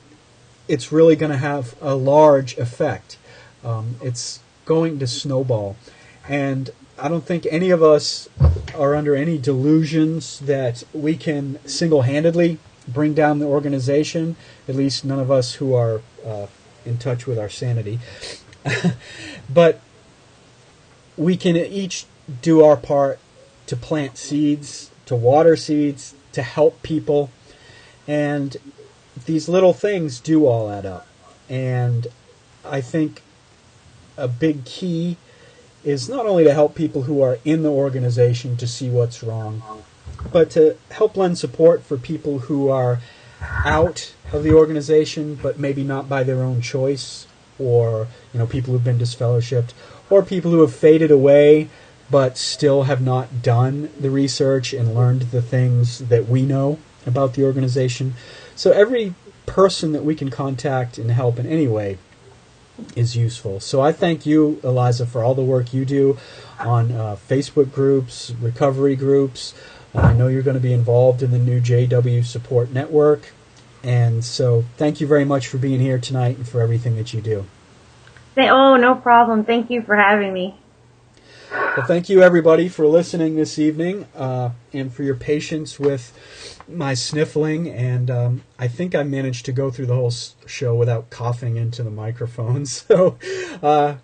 it's really going to have a large effect. It's going to snowball. And I don't think any of us are under any delusions that we can single-handedly bring down the organization, at least none of us who are in touch with our sanity. But we can each do our part to plant seeds, to water seeds, to help people. And these little things do all add up. And I think a big key is not only to help people who are in the organization to see what's wrong, but to help lend support for people who are out of the organization, but maybe not by their own choice, or people who've been disfellowshipped, or people who have faded away but still have not done the research and learned the things that we know about the organization. So every person that we can contact and help in any way is useful. So I thank you, Eliza, for all the work you do on Facebook groups, recovery groups. I know you're going to be involved in the new JW Support Network. And so thank you very much for being here tonight and for everything that you do. Oh, no problem. Thank you for having me. Well, thank you, everybody, for listening this evening and for your patience with my sniffling. And I think I managed to go through the whole show without coughing into the microphone. So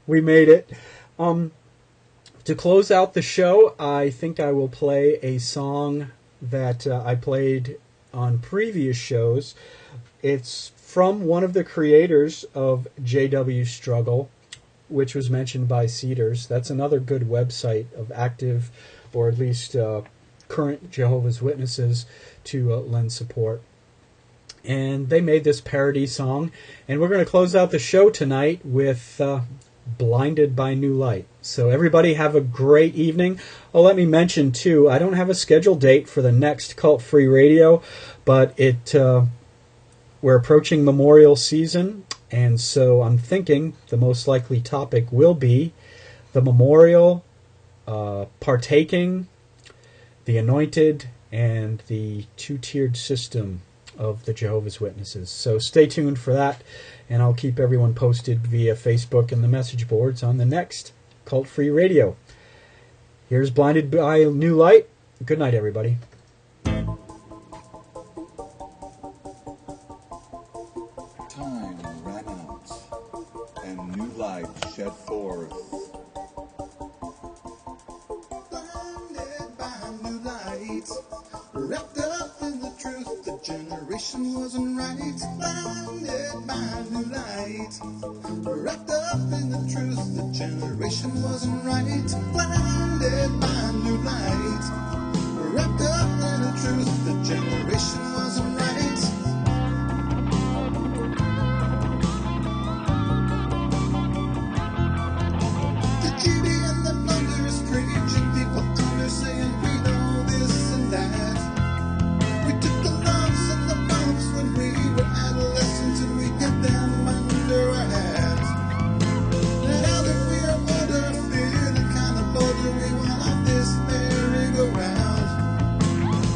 we made it. To close out the show, I think I will play a song that I played on previous shows. It's from one of the creators of JW Struggle, which was mentioned by Cedars. That's another good website of active, or at least current Jehovah's Witnesses to lend support. And they made this parody song, and we're going to close out the show tonight with Blinded by New Light. So everybody have a great evening. Oh, let me mention, too, I don't have a scheduled date for the next Cult Free Radio, but we're approaching memorial season, and so I'm thinking the most likely topic will be the memorial, partaking, the anointed, and the two-tiered system of the Jehovah's Witnesses. So stay tuned for that, and I'll keep everyone posted via Facebook and the message boards on the next Cult Free Radio. Here's Blinded by New Light. Good night, everybody. Time ran out, and new light shed forth. Blinded by new light, wrapped up in the truth, the generation wasn't right. Blinded by new light, wrapped up in the truth, the generation wasn't right. Blinded by new light, wrapped up in the truth, the generation wasn't right. The GB and the thunder is preaching, people under saying we know this and that. We took the lumps and the bumps when we were adolescents, and we get them under our hats. Now that we are older, feeling kind of bolder, we want off this merry-go-round.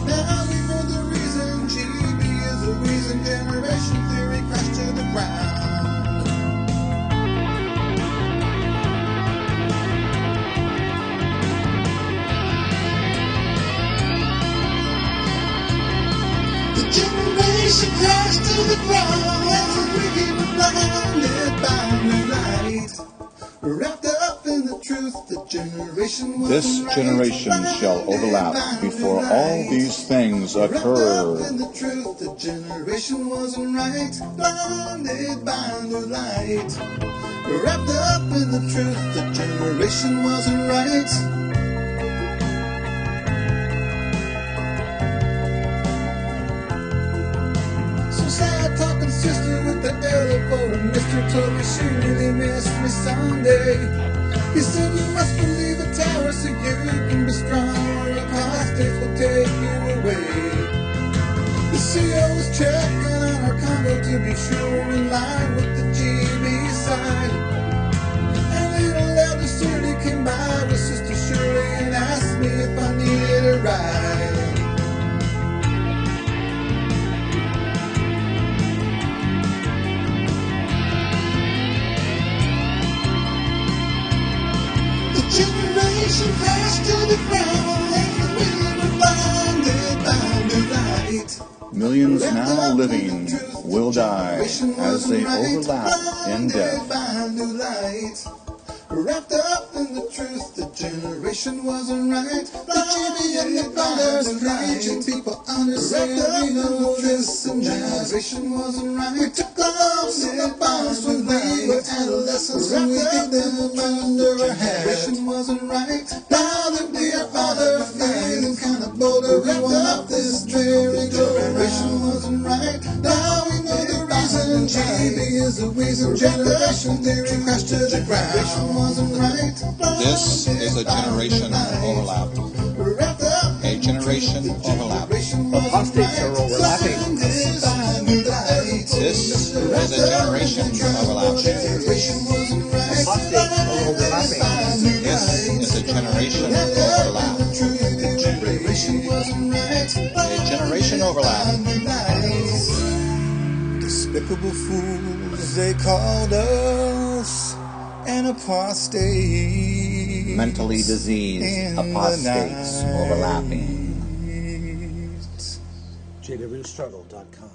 Now we know the reason GB is the reason generation theory crashed to the ground. The generation crashed to the ground as we were blinded by new light. Wrapped up in the truth, the generation was This right. generation shall overlap Blinded by before new all light. these things Wrapped up occur. in the truth, the generation wasn't right. Blinded by new light. Wrapped up in the truth, the generation wasn't right. So sad talking sister with the elbow, and Mr. told me she really missed me Sunday. He said you must believe the tower so you can be strong, or apostates will take you away. The CO was checking on our combo to be sure in line with the GB side. And little elder Shirley came by with Sister Shirley and asked me if I needed a ride. Generation crashed to the ground, and we were blinded by new light. Millions now living will die as they overlap in death. By new light. Wrapped up in the truth, the generation wasn't right. The Jimmy and the brothers preaching people understand. We know this, the generation wasn't right. We took the lumps and the bombs when we were adolescents, and we hid them under our hair. Generation wasn't right. Now that we are older, feeling kind of bolder, we want up this dreary generation wasn't right. Now we know the reason. GB is the reason. Generation theory crashed to the ground. This is a generation overlap. A generation overlap. Apostates are overlapping. This is a generation overlap. Apostates are overlapping. This is a generation overlap. A generation overlap. Despicable fools, they called us an apostate. Mentally diseased apostates overlapping. JWSurvey.com